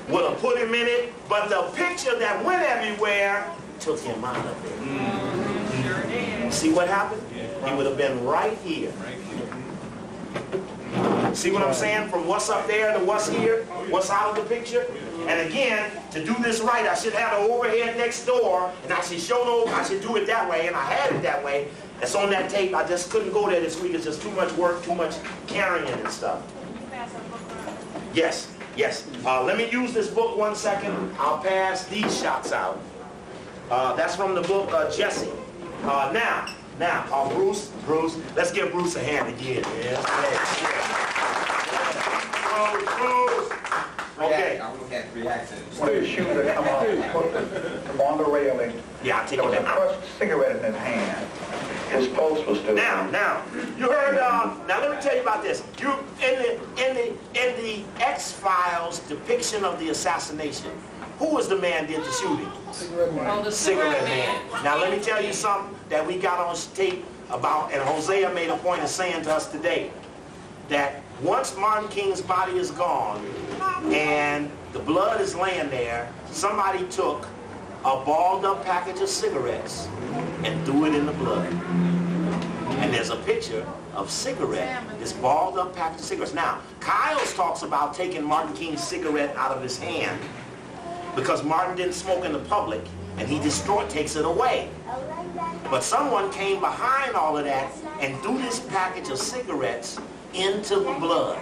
would have put him in it, but the picture that went everywhere took him out of it. See what happened? He would have been right here. See what I'm saying? From what's up there to what's here, what's out of the picture. And again, to do this right, I should have an overhead next door, and I should I should do it that way, and I had it that way. It's on that tape. I just couldn't go there this week. It's just too much work, too much carrying and stuff. Yes, yes. Let me use this book 1 second. I'll pass these shots out. That's from the book Jesse. Now, Bruce, let's give Bruce a hand again. Yeah. Bruce. Okay. One of his shoes that come off and put them on the railing. Yeah, I'll take there was it a crushed cigarette in his hand. His pulse was still. Now, you heard. Now let me tell you about this. You in the X-Files depiction of the assassination. Who was the man did the shooting? Cigarette man. Oh, the cigarette man. Now let me tell you something that we got on tape about, and Hosea made a point of saying to us today, that once Martin King's body is gone and the blood is laying there, somebody took a balled up package of cigarettes and threw it in the blood. And there's a picture of cigarette, this balled up package of cigarettes. Now, Kyles talks about taking Martin King's cigarette out of his hand because Martin didn't smoke in the public, and he takes it away. But someone came behind all of that and threw this package of cigarettes into the blood.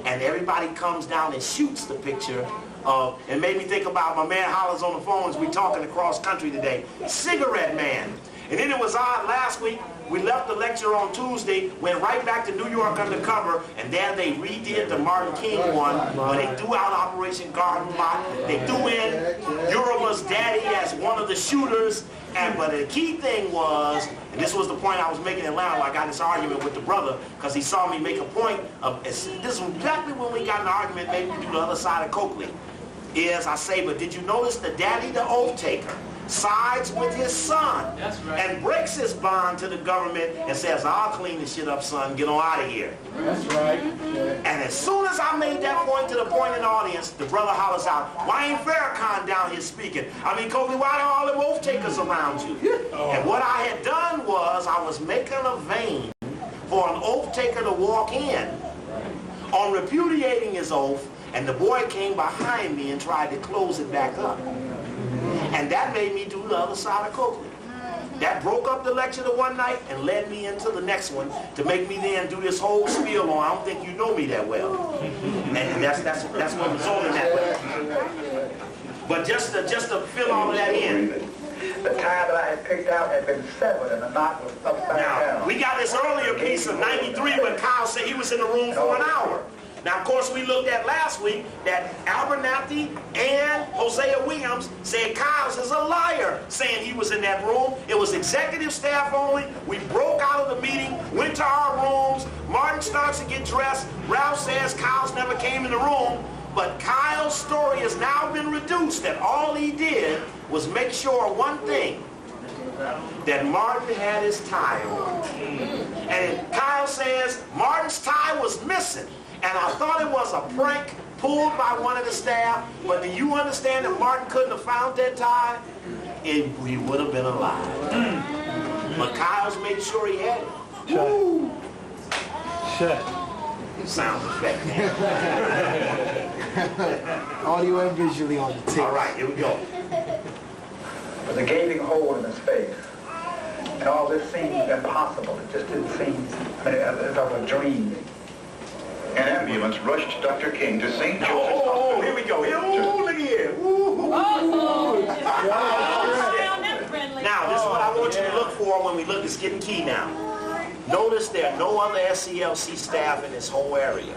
And everybody comes down and shoots the picture of, it made me think about my man Hollis on the phone as we talking across country today, Cigarette Man. And then it was odd, last week, we left the lecture on Tuesday, went right back to New York undercover, and there they redid the Martin King one, where they threw out Operation Garden Plot. They threw in Yoruba's daddy as one of the shooters, but the key thing was, and this was the point I was making in Atlanta, I got this argument with the brother, because he saw me make a point of, this is exactly when we got an argument, maybe to the other side of Coakley, is I say, but did you notice the daddy, the oath taker, sides with his son and breaks his bond to the government and says, I'll clean this shit up, son, get on out of here. That's right. And as soon as I made that point to the point in the audience, the brother hollers out, why ain't Farrakhan down here speaking? I mean, Coakley, why are all them oath takers around you? And what I had done was I was making a vein for an oath taker to walk in on repudiating his oath, and the boy came behind me and tried to close it back up. And that made me do the other side of Coakley. That broke up the lecture the one night and led me into the next one to make me then do this whole spiel on, I don't think you know me that well. And that's what was on in that way. But just to fill all of that in. The tie that I had picked out had been severed and the knot was upside down. We got this earlier piece of 93 when Kyle said he was in the room for an hour. Now, of course, we looked at last week that Abernathy and Hosea Williams said Kyles is a liar, saying he was in that room. It was executive staff only. We broke out of the meeting, went to our rooms. Martin starts to get dressed. Ralph says Kyles never came in the room. But Kyle's story has now been reduced, that all he did was make sure one thing, that Martin had his tie on. And Kyle says Martin's tie was missing. And I thought it was a prank pulled by one of the staff, but do you understand that Martin couldn't have found that tie? He would have been alive. But Kyle's made sure he had it. Woo! Shut. Sound effect. Audio and visually on the tape. All right, here we go. There's a gaping hole in his face. And all this seemed impossible. It just didn't seem, it's like a dream. An ambulance rushed Dr. King to St. Joseph's Hospital. Here we go. Here, look here. Now, this is what I want you to look for when we look, it's getting key now. Notice there are no other SCLC staff in this whole area.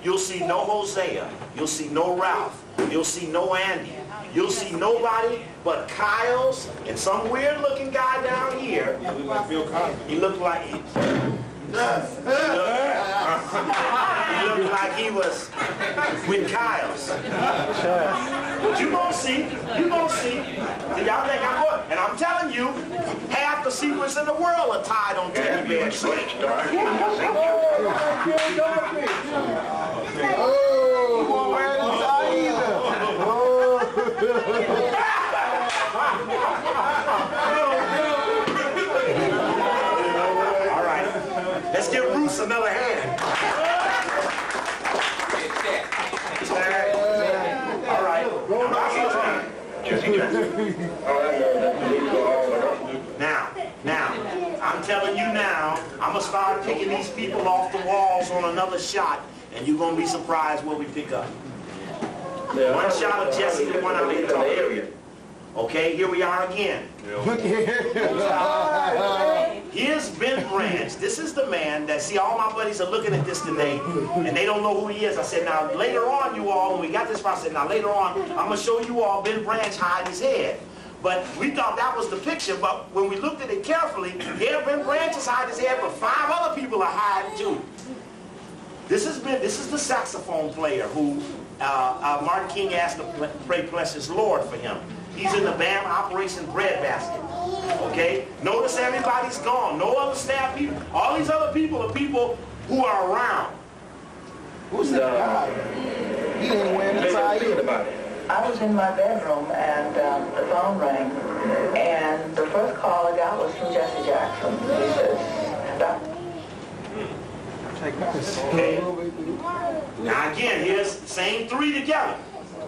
You'll see no Hosea. You'll see no Ralph. You'll see no Andy. You'll see nobody but Kyle's and some weird looking guy down here. He looked like Bill Cosby. He looked like he was with Kyle's. But you gonna see. You gonna see. See, y'all think I'm good. And I'm telling you, half the secrets in the world are tied on teddy bears. All right, let's give Bruce another hand. All right. Now, I'm telling you now, I'm gonna start picking these people off the walls on another shot, and you're gonna be surprised what we pick up. One shot of Jesse, the one out of the area. Okay, here we are again. Here's Ben Branch. This is the man that, see, all my buddies are looking at this today, and they don't know who he is. I said, now, later on, you all, when we got this far, I said, now, later on, I'm going to show you all Ben Branch hide his head. But we thought that was the picture, but when we looked at it carefully, yeah, Ben Branch is hiding his head, but 5 other people are hiding, too. This is the saxophone player who Martin King asked to pray bless his Lord for him. He's in the band Operation Breadbasket. Okay? Notice everybody's gone. No other staff people. All these other people are people who are around. Who's that guy? He ain't wearing a tie either. I was in my bedroom and the phone rang. And the first call I got was from Jesse Jackson. He says, Doc. Okay. Now again, here's the same 3 together.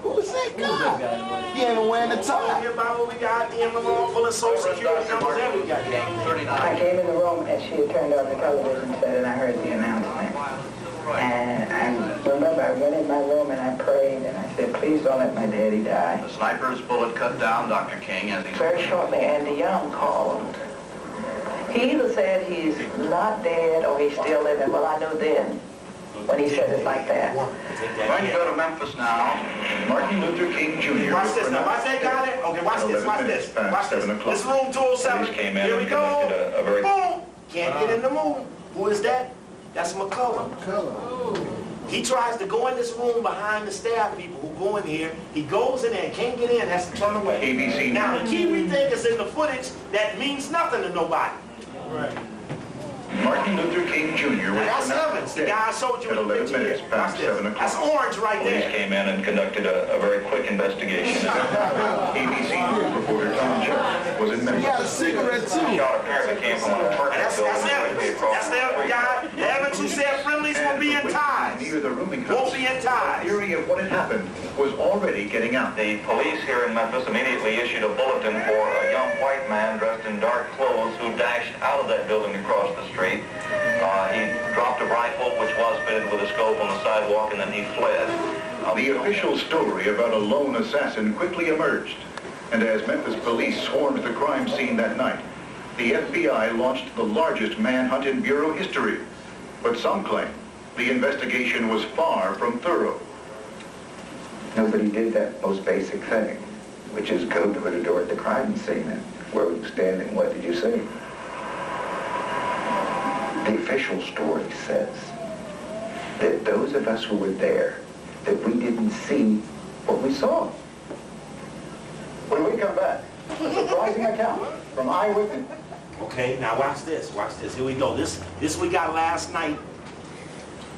Who's that guy? He ain't wearing a tie. Hear about what we got in the room full of Social Security numbers and we got. I came in the room and she had turned on the television set and I heard the announcement. And I remember I went in my room and I prayed and I said, please don't let my daddy die. The sniper's bullet cut down Dr. King as he... Very shortly, Andy Young called. He either said he's not dead or he's still living. Well, I knew then when he said it like that. We're going to go to Memphis now. Martin Luther King Jr. Watch this now. Watch that guy there? Okay, watch this. Watch this. Watch this. This is room 207. Here we go. Boom. Can't get in the moon. Who is that? That's McCullough. He tries to go in this room behind the staff people who go in here. He goes in there and can't get in, has to turn away. ABC. Now, the key we think is in the footage that means nothing to nobody. Right. Martin Luther King Jr. was That's Evans, the guy I showed you in the picture here. Watch this. That's orange right there. Police came in and conducted a very quick investigation. ABC News reporter Tom Jones was in Memphis. He got a cigarette too. The shot apparently came from an apartment building. That's Evans. That's the guy. Evans who said friendlies will be in ties. Near the rooming house. Won't be in ties. The theory of what had happened was already getting out. The police here in Memphis immediately issued a bulletin for a young white man dressed in dark clothes who dashed out of that building across the street. He dropped a rifle, which was fitted with a scope on the sidewalk, and then he fled. The official story about a lone assassin quickly emerged, and as Memphis police swarmed the crime scene that night, the FBI launched the largest manhunt in Bureau history. But some claim the investigation was far from thorough. Nobody did that most basic thing, which is go to the door at the crime scene and where we were standing, what did you see? The official story says that those of us who were there, that we didn't see what we saw. When we come back, a surprising account from eyewitness. Okay, now watch this. Watch this. Here we go. This we got last night,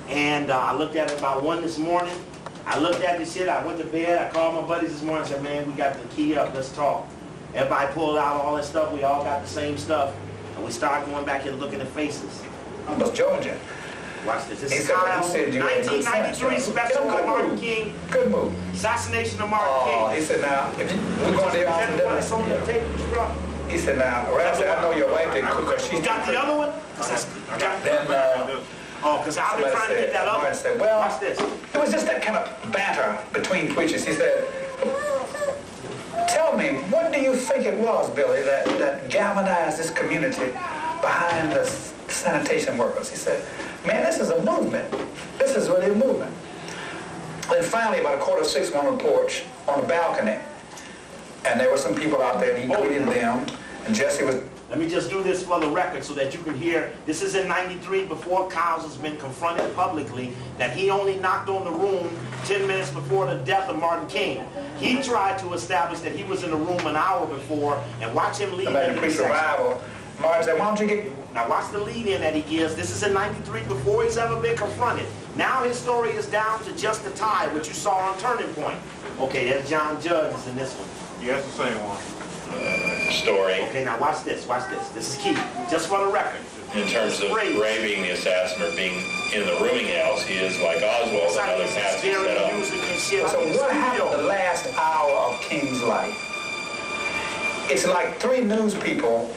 and I looked at it about 1 this morning. I looked at this shit. I went to bed. I called my buddies this morning and said, man, we got the key up. Let's talk. Everybody pulled out all that stuff. We all got the same stuff. And we started going back and looking at faces. But Georgia. Watch this. This is Kyle, 1993 special with Martin King. Good move. Assassination of Martin King. He said, now, if we're going to the he said, now, well, I know your wife didn't cook her. You got the other one? Then, oh, because I've been trying to get that other said, well, watch this. It was just that kind of banter between preachers. He said, tell Tell me, what do you think it was, Billy, that galvanized this community behind the sanitation workers? He said, man, this is a movement. This is really a movement. And finally, about 5:45, on the porch, on the balcony, and there were some people out there, and he greeted them, and Jesse was... Let me just do this for the record so that you can hear. This is in '93, before Cowles has been confronted publicly that he only knocked on the room 10 minutes before the death of Martin King. He tried to establish that he was in the room an hour before, and watch him lead into the revival. Martin said, why don't you get... Now watch the lead-in that he gives. This is in '93, before he's ever been confronted. Now his story is down to just the tie, which you saw on Turning Point. Okay, there's John Judge is in this one. Yeah, it's the same one. Story. Okay, now watch this, watch this. This is key, just for the record. In terms of Ray being the assassin or being in the rooming house, he is like Oswald and other pastors set up. So what happened the last hour of King's life? It's like 3 news people.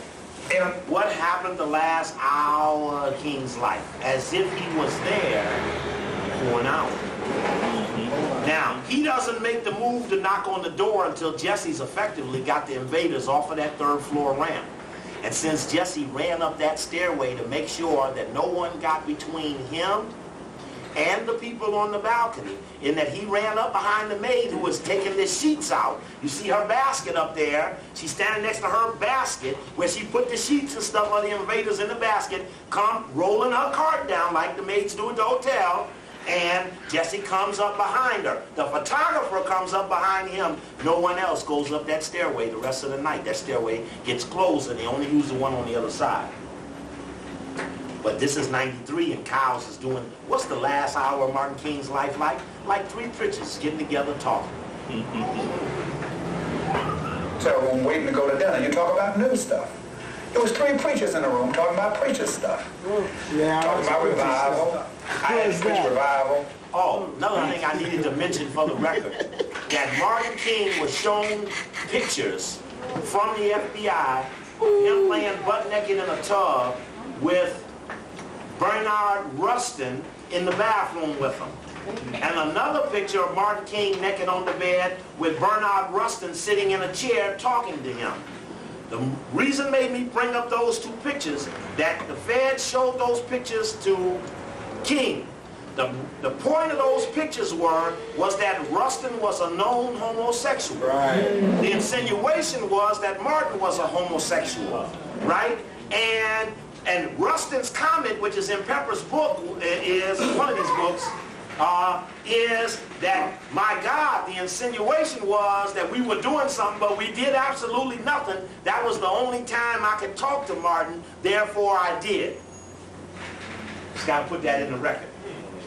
What happened the last hour of King's life? As if he was there for an hour. Now, he doesn't make the move to knock on the door until Jesse's effectively got the invaders off of that 3rd floor ramp. And since Jesse ran up that stairway to make sure that no one got between him and the people on the balcony, in that he ran up behind the maid who was taking the sheets out. You see her basket up there. She's standing next to her basket where she put the sheets and stuff of the invaders in the basket, come rolling her cart down like the maids do at the hotel, and Jesse comes up behind her. The photographer comes up behind him. No one else goes up that stairway the rest of the night. That stairway gets closed and they only use the one on the other side. But this is '93 and Cowles is doing, what's the last hour of Martin King's life like? Like 3 preachers getting together talking. So I'm waiting to go to dinner. You talk about new stuff. It was 3 preachers in the room talking about preacher stuff. Yeah, talking about revival. I had to preach revival. Oh, another thing I needed to mention for the record, that Martin King was shown pictures from the FBI, him laying butt naked in a tub with Bernard Rustin in the bathroom with him. And another picture of Martin King naked on the bed with Bernard Rustin sitting in a chair talking to him. The reason made me bring up those 2 pictures, that the Fed showed those pictures to King. The point of those pictures was that Rustin was a known homosexual. Right. The insinuation was that Martin was a homosexual, right? And Rustin's comment, which is in Pepper's book, is one of his books, is that, my God, the insinuation was that we were doing something, but we did absolutely nothing. That was the only time I could talk to Martin, therefore I did. Just got to put that in the record.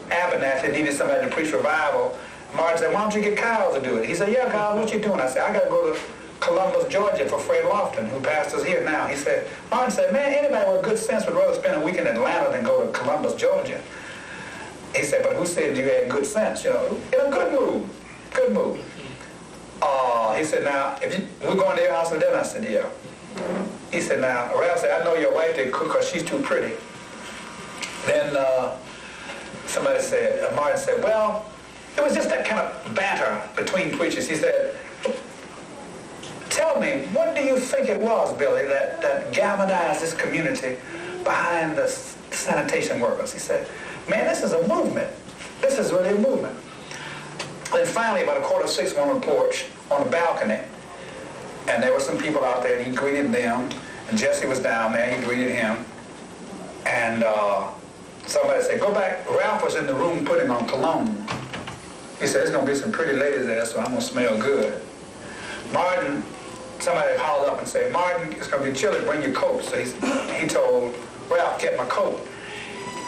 Abernathy needed somebody to preach revival. Martin said, why don't you get Kyle to do it? He said, yeah, Kyle, what you doing? I said, I got to go to Columbus, Georgia for Fred Lofton, who pastors here now. He said, Martin said, man, anybody with good sense would rather spend a week in Atlanta than go to Columbus, Georgia. He said, but who said you had good sense? You know, in a good mood. Good mood. He said, now, if we're going to your house for dinner, I said, yeah. He said, now, Ralph said, I know your wife didn't cook because she's too pretty. Then somebody said, Martin said, well, it was just that kind of banter between preachers. He said, tell me, what do you think it was, Billy, that galvanized this community behind the sanitation workers? He said, man, this is a movement. This is really a movement. Then finally, about 5:45, on the porch, on the balcony, and there were some people out there, and he greeted them, and Jesse was down there, he greeted him, and somebody said, go back. Ralph was in the room putting on cologne. He said, there's going to be some pretty ladies there, so I'm going to smell good. Martin, somebody called up and said, Martin, it's going to be chilly, bring your coat. So he told Ralph, get my coat.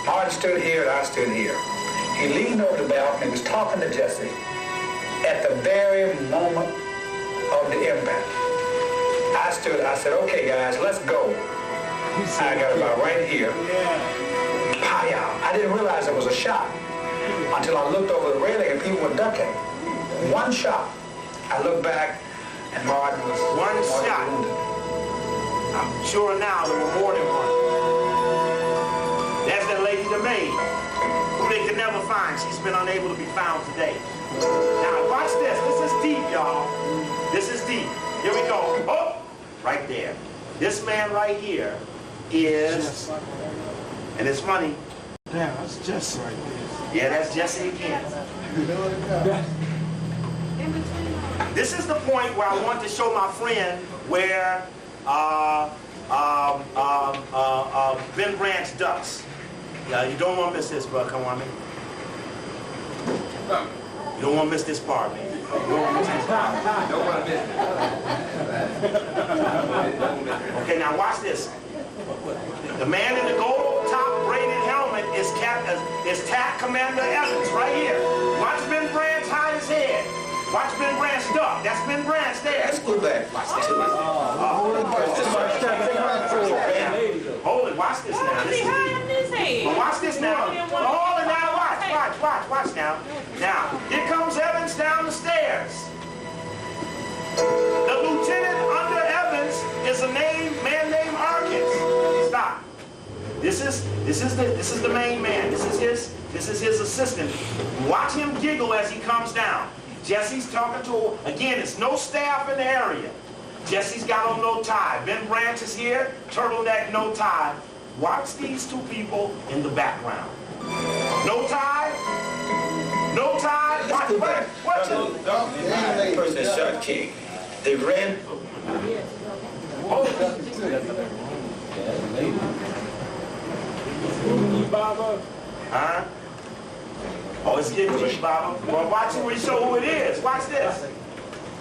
Martin stood here and I stood here. He leaned over the balcony, was talking to Jesse at the very moment of the impact. I said, okay guys, let's go. I got about right here. Pow! I didn't realize it was a shot until I looked over the railing and people were ducking. One shot. I looked back and Martin was one shot. I'm sure now there were more than one. That's that lady, the maid, who they could never find. She's been unable to be found today. Now watch this. This is deep, y'all. This is deep. Here we go. Oh, right there. This man right here is, and it's funny. Damn, that's Jesse right there. Yeah, that's Jesse again. This is the point where I want to show my friend where Ben Branch ducks. You don't want to miss this, bro. Come on, man. You don't want to miss this part, man. You don't want to miss this part. Don't want to miss it. Okay, now watch this. The man in the gold top braided helmet is TAC Commander Evans right here. Watch Ben Branch hide his head. Watch Ben Branch duck. That's Ben Branch there. Let's go back. Watch this. Hold it. Watch this now. Watch this now. Hold it now. Watch now. Now, here comes Evans down the stairs. The lieutenant under Evans is a man named Arkins. Stop. This is the main man. This is his assistant. Watch him giggle as he comes down. Jesse's talking to, again, it's no staff in the area. Jesse's got on no tie. Ben Branch is here, turtleneck, no tie. Watch these two people in the background. No tie. No tie. Watch it. Watch it. The person that shot King, they ran. Huh? Oh, it's getting deep, Baba. Well, watch it when you show who it is. Watch this.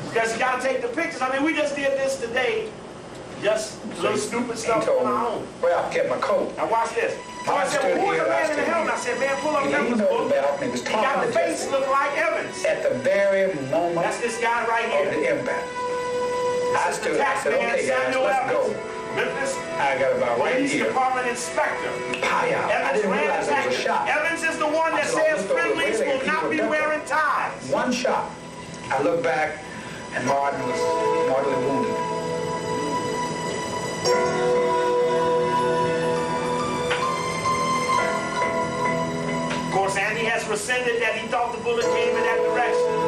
Because you got to take the pictures. I mean, we just did this today. Just little stupid stuff on our own. Well, I kept my coat. Now watch this. So I said, well, who's the man in the helmet? I said, man, pull up Evans' book. He got the face look like Evans. At the very moment. That's this guy right here. Of the impact. This is the tax man, okay, guys, Samuel let's Evans. Go. Memphis I got about right Police here. Department Inspector. Evans ran attack. Evans is the one that says friendlies will not be wearing ties. One shot. I look back, and Martin was mortally wounded. Of course, Andy has rescinded that he thought the bullet came in that direction.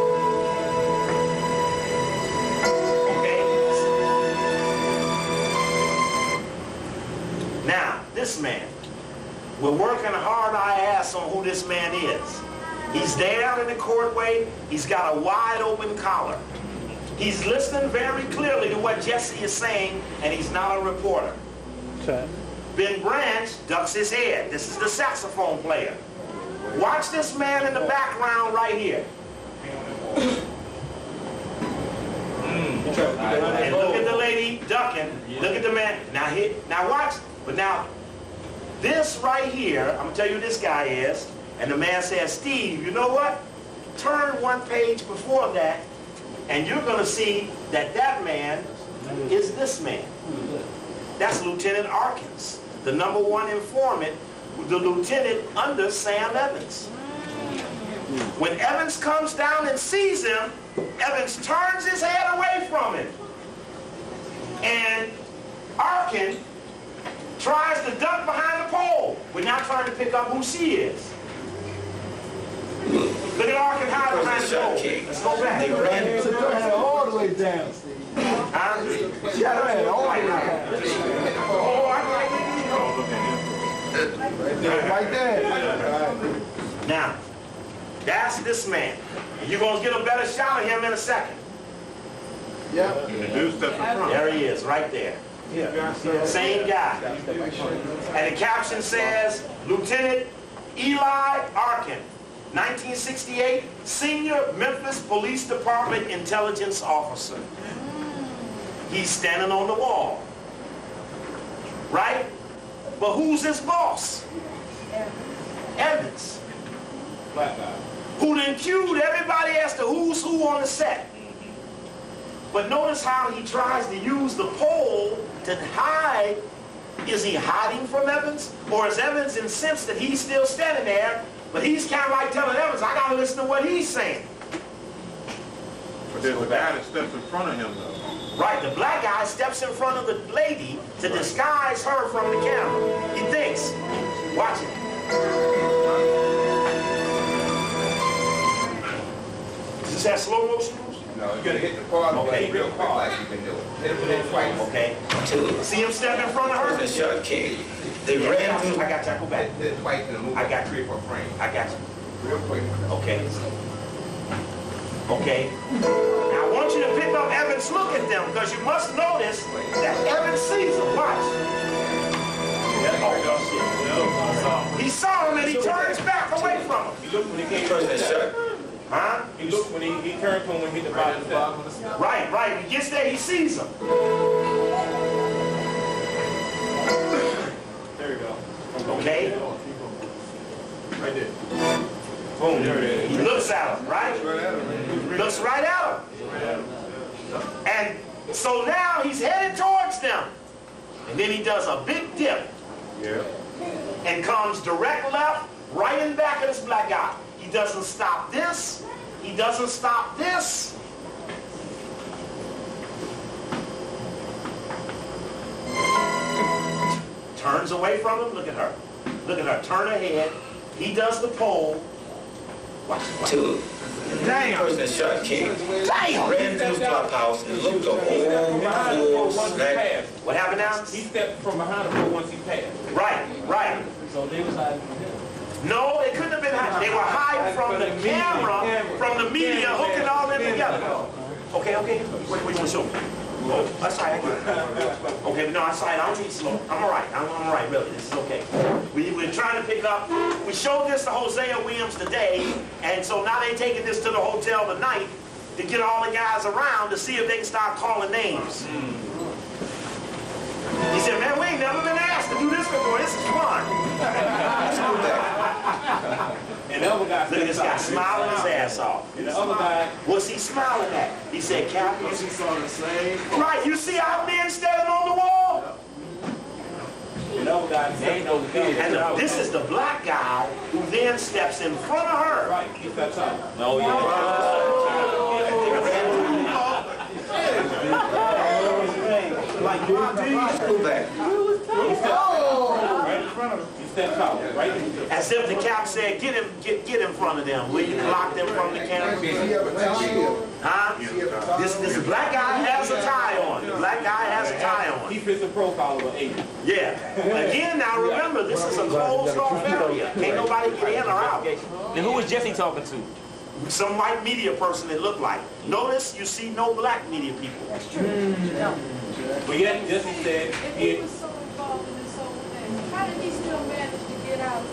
Now, this man, we're working hard our ass on who this man is. He's there in the courtway. He's got a wide open collar. He's listening very clearly to what Jesse is saying, and he's not a reporter. Okay. Ben Branch ducks his head. This is the saxophone player. Watch this man in the background right here. And look at the lady ducking. Look at the man. Now watch. But now, this right here, I'm going to tell you who this guy is. And the man says, Steve, you know what? Turn one page before that, and you're going to see that that man is this man. That's Lieutenant Arkins, the #1 informant, the lieutenant under Sam Evans. When Evans comes down and sees him, Evans turns his head away from him. And Arkin tries to duck behind the pole. We're now trying to pick up who she is. Look at Arkin hide behind the pole. Let's go back. They ran all the way down, Steve. Huh? She had her head all the way down. Oh, Right there. Now, that's this man. And you're going to get a better shot of him in a second. Yeah. There he is, right there. Yeah. Same guy. And the caption says, Lieutenant Eli Arkin, 1968, Senior Memphis Police Department Intelligence Officer. He's standing on the wall. Right? But who's his boss? Evans. Who then cued everybody as to who's who on the set. But notice how he tries to use the pole to hide. Is he hiding from Evans? Or is Evans incensed that he's still standing there, but he's kind of like telling Evans, I got to listen to what he's saying. But there's a guy that steps in front of him, though. Right, the black guy steps in front of the lady to disguise her from the camera. He thinks. Watch it. Is this that slow motion? No, you gotta hit the pause button real quick like you can do it. Hit it within twice. Okay. See him step in front of her? The shot king. They ran through. I got you. I go back. Hit it twice and move I got you. 3 or 4 frames. I got you. Real quick. Okay. Okay. Now I want you to pick up Evan's look at them, because you must notice that Evan sees them. Watch. He saw him and he turns back away from him. He looked when he came First that shot. Huh? He looked when he turned to him when he hit the bottom of the step. Right, right. He gets there, he sees him. There you go. Okay? Right there. Boom, there it is. He looks at him, right? Looks right at him. And so now he's headed towards them. And then he does a big dip. Yeah. And comes direct left, right in back of this black guy. He doesn't stop this. He doesn't stop this. Turns away from him. Look at her. Look at her. Turn her head. He does the pole. Watch it. Two. Damn. First that shot king. Damn. Ran through the clubhouse and looked the whole snack. What happened now? He stepped from behind the pole once he passed. Right, right. So they was hiding from him. No, they couldn't have been hiding. They were hiding from the camera, from the media, hooking all in together. Okay, okay. What do you want to show me? Oh, that's right. Okay, but no, that's right. I don't need slow. I'm all right. I'm all right, really. This is okay. We're trying to pick up. We showed this to Hosea Williams today, and so now they're taking this to the hotel tonight to get all the guys around to see if they can start calling names. He said, man, we ain't never been asked to do this before. This is fun. And the other guy, look at this guy smiling his ass off. And the other guy, what's he smiling at? He said, Captain. he saw the same. Right, you see our men standing on the wall? And the other guy, ain't no kid. And this is the black guy who then steps in front of her. Right, he steps out. No, Like Pull back. Right in front of him. He steps out. Right. As if the cap said, get in front of them. Will you block them from the camera? Huh? This black guy has a tie on. The black guy has a tie on. He fits the profile of an agent. Yeah. Again, now remember, this is a closed off area. Can't nobody get in or out. And who was Jesse talking to? Some white media person it looked like. Notice you see no black media people. That's true. But yet, Jesse said he was so involved in this whole thing. How did he still manage to get out of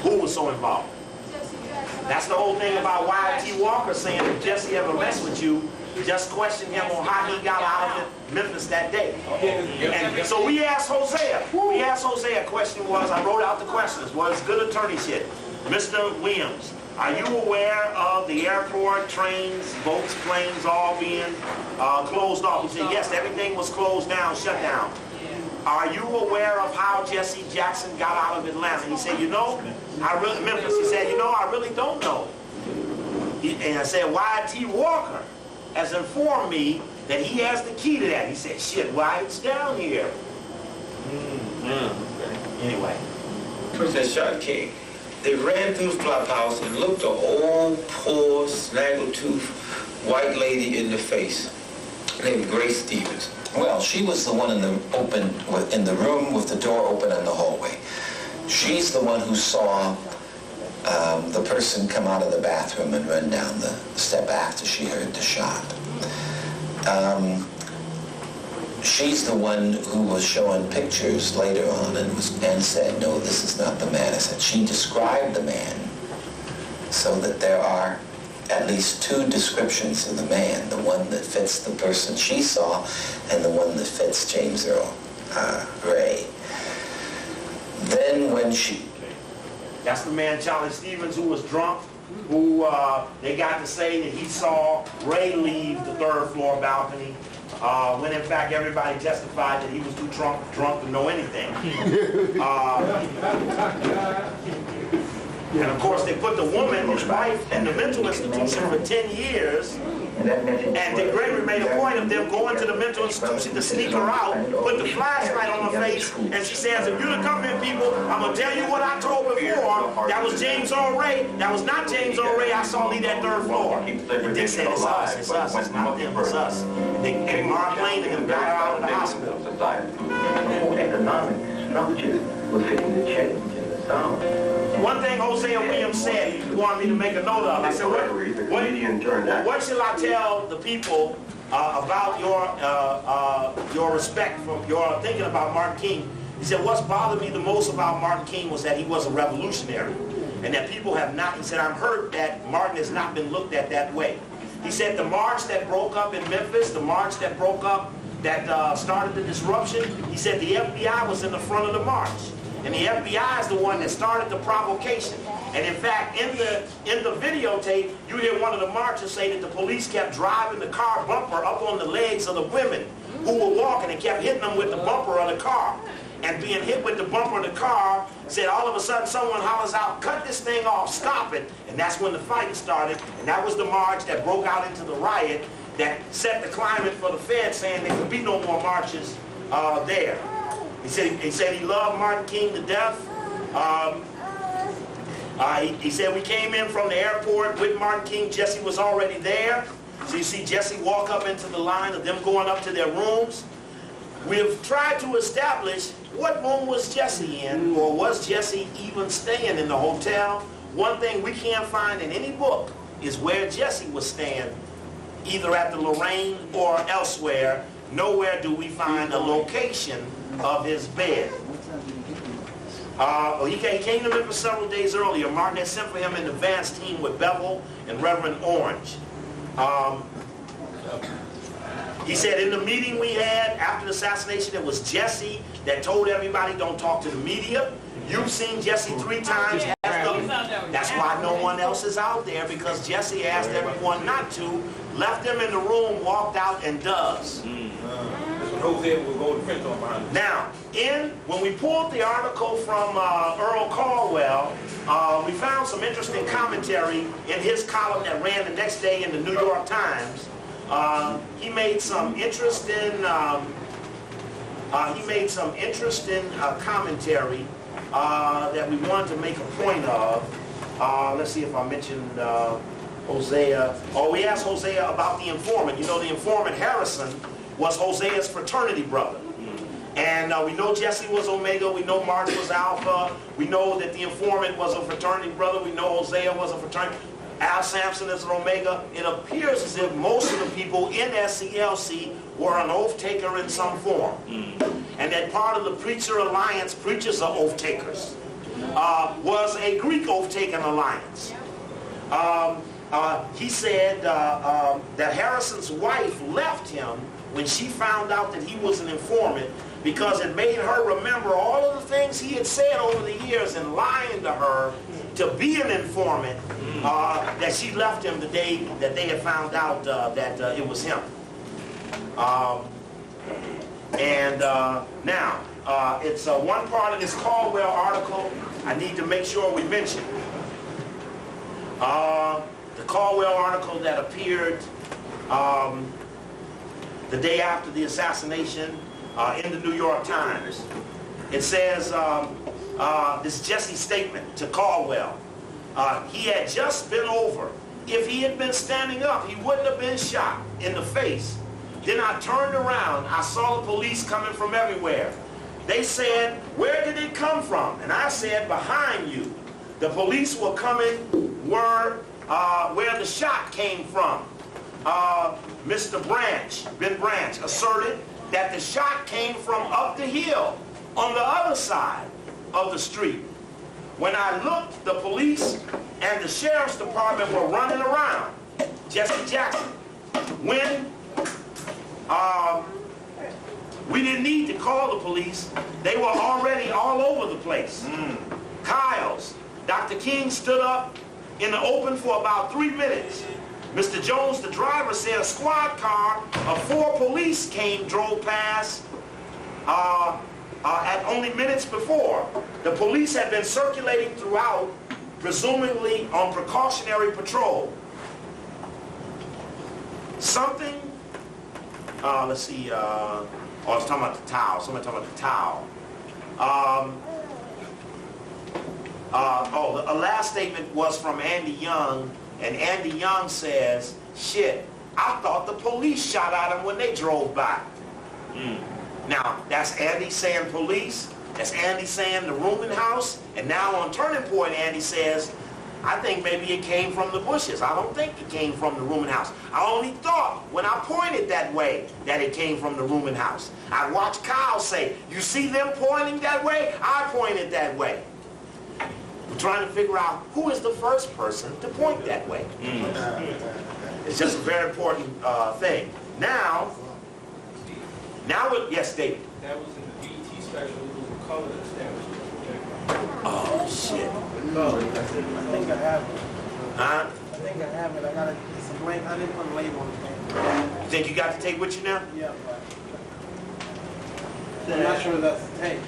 Who was so involved? Jesse Jackson? That's the whole thing about Wyatt Walker saying if Jesse ever messed with you, just question him on how he got out of Memphis that day. And so we asked Hosea. We asked Hosea. Question was, I wrote out the questions. Was good attorneyship. Mr. Williams, are you aware of the airport, trains, boats, planes all being closed off? He said, yes, everything was closed down, shut down. Are you aware of how Jesse Jackson got out of Atlanta? He said, Memphis. He said, I really don't know. And I said, Wyatt Walker has informed me that he has the key to that. He said, shit, Wyatt's down here. Anyway. Princess Shot King. They ran through the clubhouse and looked the old, poor, snaggletooth white lady in the face, named Grace Stevens. Well, she was the one in the room with the door open in the hallway. She's the one who saw the person come out of the bathroom and run down the step after she heard the shot. She's the one who was showing pictures later on and said, no, this is not the man. I said, she described the man so that there are at least two descriptions of the man, the one that fits the person she saw and the one that fits James Earl Ray. Then when she... That's the man, Charlie Stevens, who was drunk, who they got to say that he saw Ray leave the third floor balcony, when in fact everybody testified that he was too drunk to know anything. And of course they put the woman, his wife, in the mental institution for 10 years And Dick Gregory made a point of them going to the mental institution to sneak her out, put the flashlight on her face, and she says, if you're the government people, I'm going to tell you what I told before. That was James Earl Ray. That was not James Earl Ray. I saw leave that third floor. And Dick said, it's us, it's us, it's not them, it's us. They Mark Lane and them got her out of the hospital. The whole economic structure was fitting to change in the South. One thing Hosea Williams said, he wanted me to make a note of. I said, what shall I tell the people about your respect for your thinking about Martin King? He said, what's bothered me the most about Martin King was that he was a revolutionary. And that people have not, he said, I'm hurt that Martin has not been looked at that way. He said the march that broke up in Memphis, the march that broke up, that started the disruption, he said the FBI was in the front of the march. And the FBI is the one that started the provocation. And in fact, in the videotape, you hear one of the marchers say that the police kept driving the car bumper up on the legs of the women who were walking and kept hitting them with the bumper of the car. And being hit with the bumper of the car, said all of a sudden someone hollers out, cut this thing off, stop it. And that's when the fighting started. And that was the march that broke out into the riot that set the climate for the Fed, saying there could be no more marches there. He said he loved Martin King to death. He said we came in from the airport with Martin King. Jesse was already there. So you see Jesse walk up into the line of them going up to their rooms. We've tried to establish what room was Jesse in, or was Jesse even staying in the hotel. One thing we can't find in any book is where Jesse was staying, either at the Lorraine or elsewhere. Nowhere do we find a location of his bed. He came to Memphis several days earlier. Martin had sent for him an advance team with Bevel and Reverend Orange. He said in the meeting we had after the assassination, it was Jesse that told everybody don't talk to the media. You've seen Jesse 3 times. That's why no one else is out there, because Jesse asked everyone not to, left them in the room, walked out, and does. Now, when we pulled the article from Earl Caldwell, we found some interesting commentary in his column that ran the next day in the New York Times. He made some interesting commentary that we wanted to make a point of. Let's see if I mentioned Hosea. We asked Hosea about the informant. You know, the informant Harrison was Hosea's fraternity brother. And we know Jesse was Omega. We know Martin was Alpha. We know that the informant was a fraternity brother. We know Hosea was a fraternity. Al Sampson is an Omega. It appears as if most of the people in SCLC were an oath taker in some form. And that part of the Preacher Alliance, preachers are oath takers, was a Greek oath taking alliance. He said that Harrison's wife left him when she found out that he was an informant, because it made her remember all of the things he had said over the years and lying to her to be an informant, that she left him the day that they had found out that it was him. Now, it's one part of this Caldwell article I need to make sure we mention. The Caldwell article that appeared the day after the assassination in the New York Times. It says, this Jesse's statement to Caldwell. He had just been over. If he had been standing up, he wouldn't have been shot in the face. Then I turned around. I saw the police coming from everywhere. They said, where did it come from? And I said, behind you. The police were coming where the shot came from. Mr. Ben Branch asserted that the shot came from up the hill on the other side of the street. When I looked, the police and the sheriff's department were running around Jesse Jackson. When we didn't need to call the police, they were already all over the place. Kyle's. Dr. King stood up in the open for about 3 minutes. Mr. Jones, the driver, said a squad car of 4 police drove past at only minutes before. The police had been circulating throughout, presumably on precautionary patrol. something, let's see, I was talking about the towel. Somebody talking about the towel. A last statement was from Andy Young, and Andy Young says, shit, I thought the police shot at him when they drove by. Now, that's Andy saying police, that's Andy saying the rooming house, and now on Turning Point, Andy says, I think maybe it came from the bushes. I don't think it came from the rooming house. I only thought when I pointed that way that it came from the rooming house. I watched Kyle say, you see them pointing that way? I pointed that way. We're trying to figure out who is the first person to point that way. It's just a very important thing. Now, yes, David. That was in the BET special. It was a color establishment. Oh, shit. No, I think I have it. Huh? I think I have it. I got it's a blank. I didn't put a label on the thing. You think you got to take with you now? Yeah. I'm not sure that's the tape.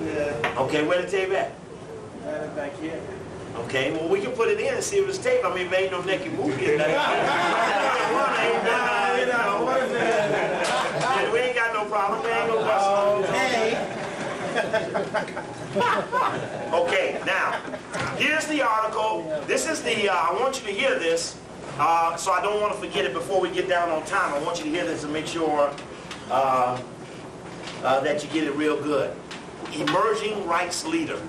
Yeah. Okay, where the tape at? I had it back here. Okay, well, we can put it in and see if it's tape. I mean, it ain't no naked movie. We ain't got no problem. We ain't gonna bust. Okay, now, here's the article. This is the, I want you to hear this, so I don't want to forget it before we get down on time. I want you to hear this and make sure that you get it real good. Emerging Rights Leader.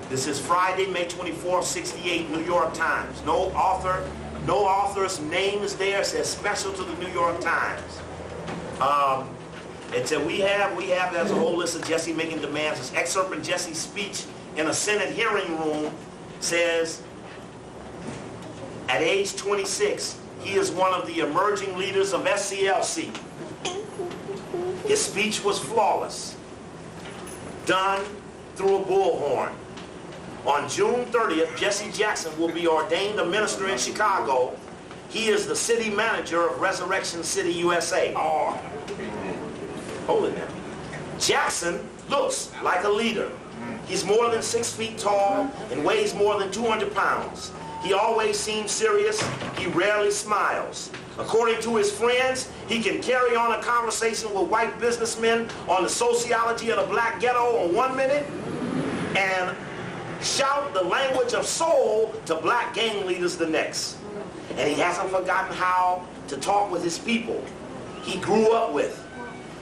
This is Friday, May 24th, 68, New York Times. No author's name is there. It says special to the New York Times. It said, we have as a whole list of Jesse making demands. This excerpt from Jesse's speech in a Senate hearing room says, at age 26, he is one of the emerging leaders of SCLC. His speech was flawless, done through a bullhorn. On June 30th, Jesse Jackson will be ordained a minister in Chicago. He is the city manager of Resurrection City, USA. Oh. Hold it now. Jackson looks like a leader. He's more than 6 feet tall and weighs more than 200 pounds. He always seems serious. He rarely smiles. According to his friends, he can carry on a conversation with white businessmen on the sociology of the black ghetto on 1 minute and shout the language of soul to black gang leaders the next. And he hasn't forgotten how to talk with his people he grew up with,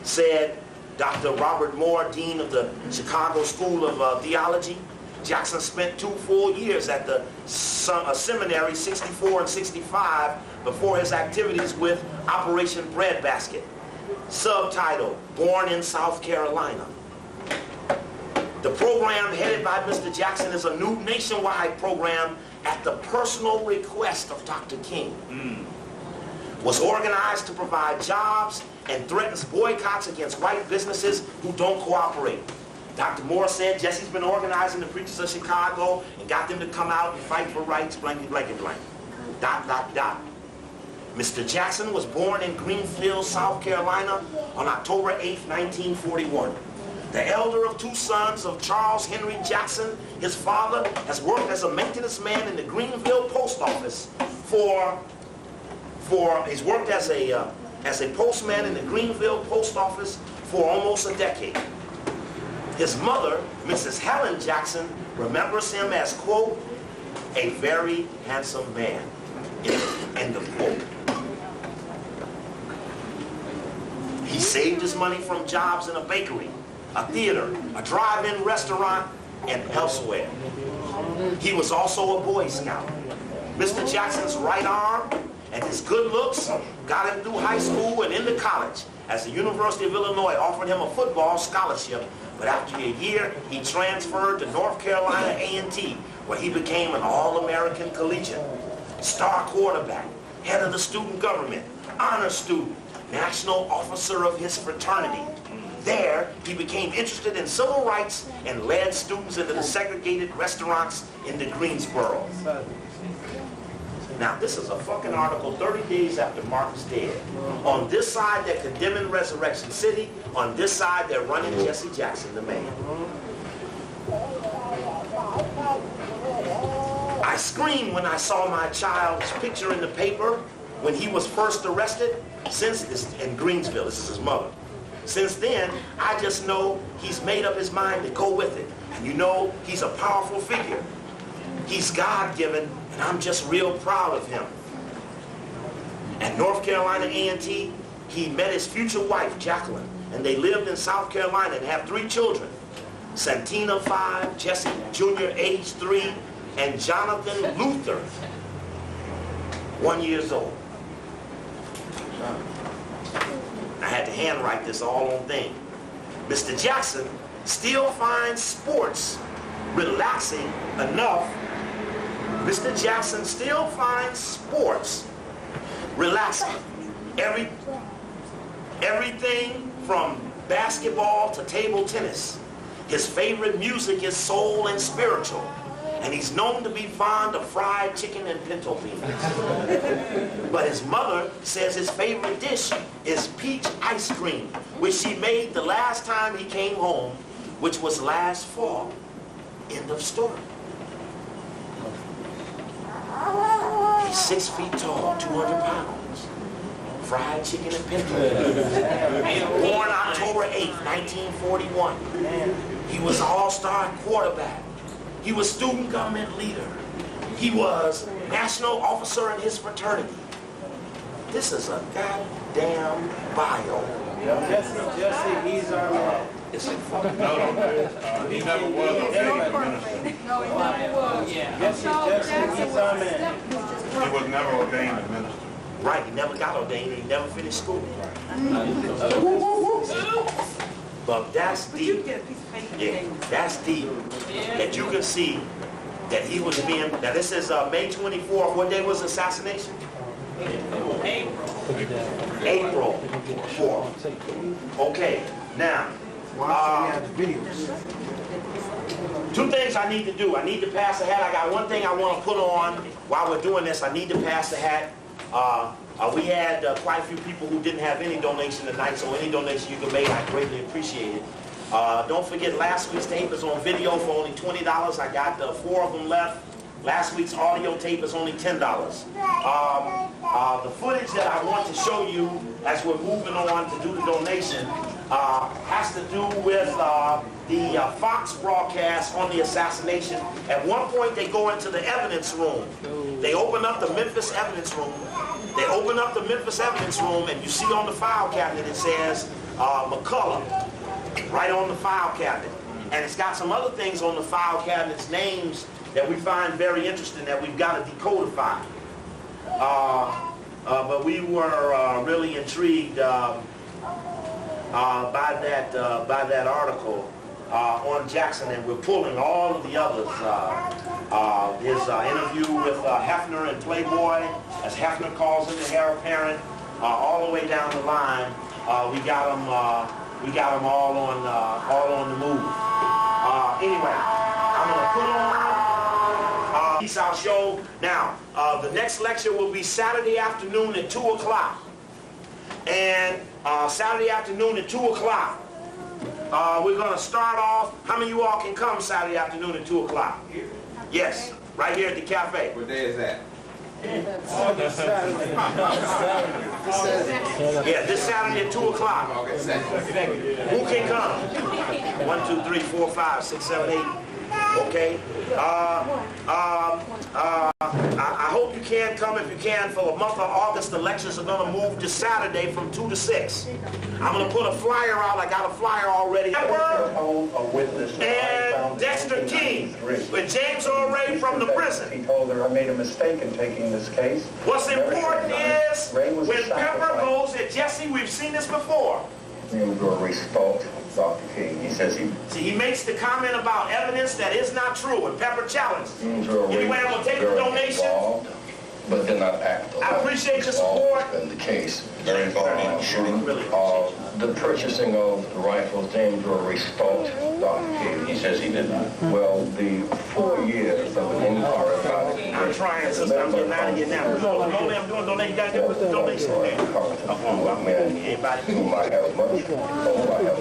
said Dr. Robert Moore, Dean of the Chicago School of Theology. Jackson spent 2 full years at the seminary, 64 and 65, before his activities with Operation Breadbasket. Subtitle, Born in South Carolina. The program headed by Mr. Jackson is a new nationwide program at the personal request of Dr. King. Was organized to provide jobs and threatens boycotts against white businesses who don't cooperate. Dr. Moore said Jesse's been organizing the preachers of Chicago and got them to come out and fight for rights, blank, blank, blank. ... Mr. Jackson was born in Greenfield, South Carolina on October 8, 1941. The elder of 2 sons of Charles Henry Jackson, his father has worked as a maintenance man in the Greenville post office he's worked as a postman in the Greenville post office for almost a decade. His mother, Mrs. Helen Jackson, remembers him as, quote, a very handsome man, end of quote. He saved his money from jobs in a bakery, a theater, a drive-in restaurant, and elsewhere. He was also a Boy Scout. Mr. Jackson's right arm and his good looks got him through high school and into college, as the University of Illinois offered him a football scholarship. But after a year, he transferred to North Carolina A&T, where he became an All-American collegiate, star quarterback, head of the student government, honor student, national officer of his fraternity. There, he became interested in civil rights and led students into the segregated restaurants in the Greensboro. Now, this is a fucking article 30 days after Martin's dead. On this side, they're condemning Resurrection City. On this side, they're running Jesse Jackson, the man. I screamed when I saw my child's picture in the paper. when he was first arrested, since this, in Greensville, this is his mother. Since then, I just know he's made up his mind to go with it. And you know, he's a powerful figure. He's God-given, and I'm just real proud of him. At North Carolina A&T, he met his future wife, Jacqueline, and they lived in South Carolina and have 3 children. Santina 5, Jesse Jr. age 3, and Jonathan Luther, 1 year old. I had to handwrite this all on thing. Mr. Jackson still finds sports relaxing enough. Mr. Jackson still finds sports relaxing. Everything from basketball to table tennis. His favorite music is soul and spiritual. And he's known to be fond of fried chicken and pinto beans. But his mother says his favorite dish is peach ice cream, which she made the last time he came home, which was last fall. End of story. He's 6 feet tall, 200 pounds. Fried chicken and pinto beans. Born October 8th, 1941. He was an all-star quarterback. He was student government leader. He was national officer in his fraternity. This is a goddamn bio. Jesse, he's our man. It's a No, he never was a minister. No, he never was. Jesse, he's our man. He was never ordained a minister. Right, he never got ordained, he never finished school. But that's deep. Yeah, that's deep. That you can see that he was being, now this is May 24th. What day was the assassination? April 4th. Okay, now, 2 things I need to do. I need to pass the hat. I got one thing I want to put on while we're doing this. I need to pass the hat. We had quite a few people who didn't have any donation tonight, so any donation you can make, I greatly appreciate it. Don't forget, last week's tape is on video for only $20. I got 4 of them left. Last week's audio tape is only $10. The footage that I want to show you as we're moving on to do the donation has to do with the Fox broadcast on the assassination. At one point, they go into the evidence room. They open up the Memphis evidence room. They open up the Memphis evidence room, and you see on the file cabinet it says McCullough, right on the file cabinet. And it's got some other things on the file cabinet's names that we find very interesting that we've got to decodify. But we were really intrigued by that article on Jackson, and we're pulling all of the others. His interview with Hefner and Playboy, as Hefner calls him, the heir apparent, all the way down the line. We got them all on the move. Anyway, I'm gonna put on Peace Out Show. Now, the next lecture will be Saturday afternoon at 2 o'clock. And Saturday afternoon at 2 o'clock. We're going to start off. How many of you all can come Saturday afternoon at 2 o'clock? Yes, right here at the cafe. What day is that? Yeah, this Saturday at 2 o'clock. Who can come? 1, 2, 3, 4, 5, 6, 7, 8. Okay. I hope you can come if you can. For the month of August, the lectures are going to move to Saturday from 2 to 6. I'm going to put a flyer out. I got a flyer already. And Dexter King with James Earl Ray from the prison. He told her, I made a mistake in taking this case. What's important is when Pepper goes at Jesse, we've seen this before. James Earl Ray spoke. Dr. King, he says he... See, he makes the comment about evidence that is not true, and Pepper challenged. Anyway, I'm going to take the donation. But did not act alone. I appreciate your support. In the case, very involved in the shooting. The purchasing of the rifles, James Earl Ray spoke. Dr. King, he says he did not. Well, the 4 years of an inquiry about it... I'm trying, sister. I'm getting out of here now. I'm doing donation. You got to do the donation. Anybody?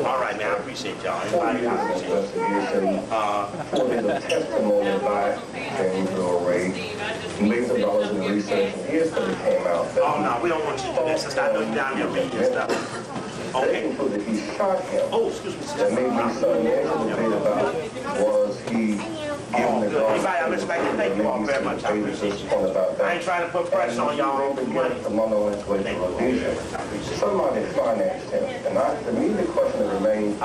All right, man. I appreciate y'all. Anybody? I appreciate you. For the testimony by James Earl Ray. millions of dollars in research, and here's what it came out. Oh, no, we don't want you to do that, sister. I know you down there reading this stuff. They concluded he shot him. Oh, excuse me, sister. That made me so negative debate about was he given the guard. Anybody, I respect you. Thank you all very much. I appreciate you. I ain't trying to put pressure on y'all. Somebody financed him. And to me, the question that remains is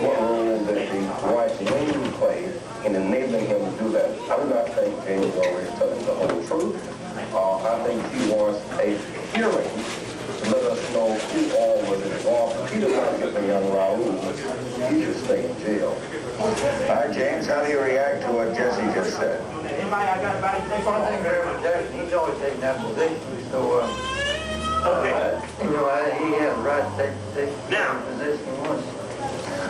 what role that the right-wing plays in enabling him to do that. I do not think James Earl is telling the whole truth. I think he wants a hearing to let us know who all was involved. If he does not get the young Raul, he should stay in jail. All right, James, how do you react to what Jesse just said? Anybody, I got anybody? One thing very much, Jackson, he's always taking that position, so, you know, he has the right to take the position once.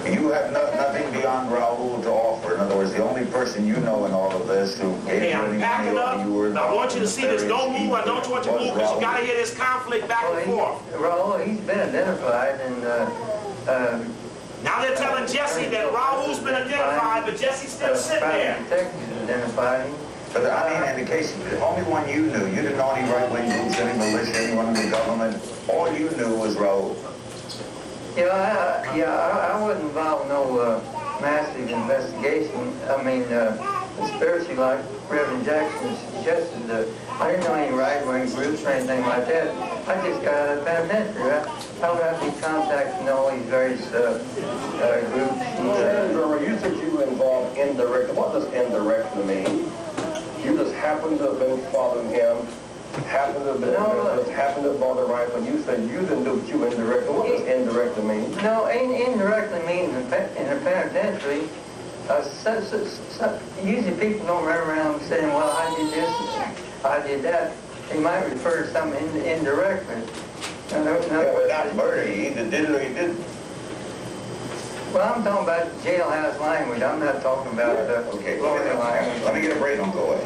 You have nothing beyond Raul to offer. In other words, the only person you know in all of this who gave you any money or you were involved. I want you to see this. Don't move. I don't want you to move because you got to hear this conflict back and forth. Raul, he's been identified, and now they're telling Jesse that Raul's been identified, but Jesse's still sitting there. Identified him. But I mean, in the case, the only one you knew, you didn't know any right-wing groups, any militia, anyone in the government. All you knew was Raul. I wasn't involved in no massive investigation. I mean, conspiracy like Reverend Jackson suggested. I didn't know any right-wing groups or anything like that. I just got out of penitentiary. I would have to be contacting all these various groups. You said you were involved indirectly. What does indirectly mean? You just happened to have been following him, happened to have been happened to have bought the rifle. You said you didn't do what you indirectly. What does indirectly mean? No, indirectly means in a penitentiary. Usually people don't run around saying, well, I did this, I did that. They might refer to something indirectly. But not murder. He either did it or he didn't. Well, I'm talking about jailhouse language. I'm not talking about okay. Florida language. Let me get a break and go away.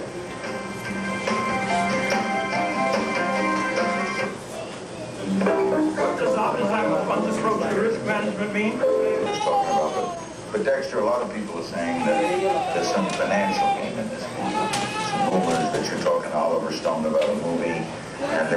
What does Oppenheimer risk management mean? Just talking about but Dexter, a lot of people are saying that there's some financial gain in this movie. Some rumors that you're talking to Oliver Stone about a movie, and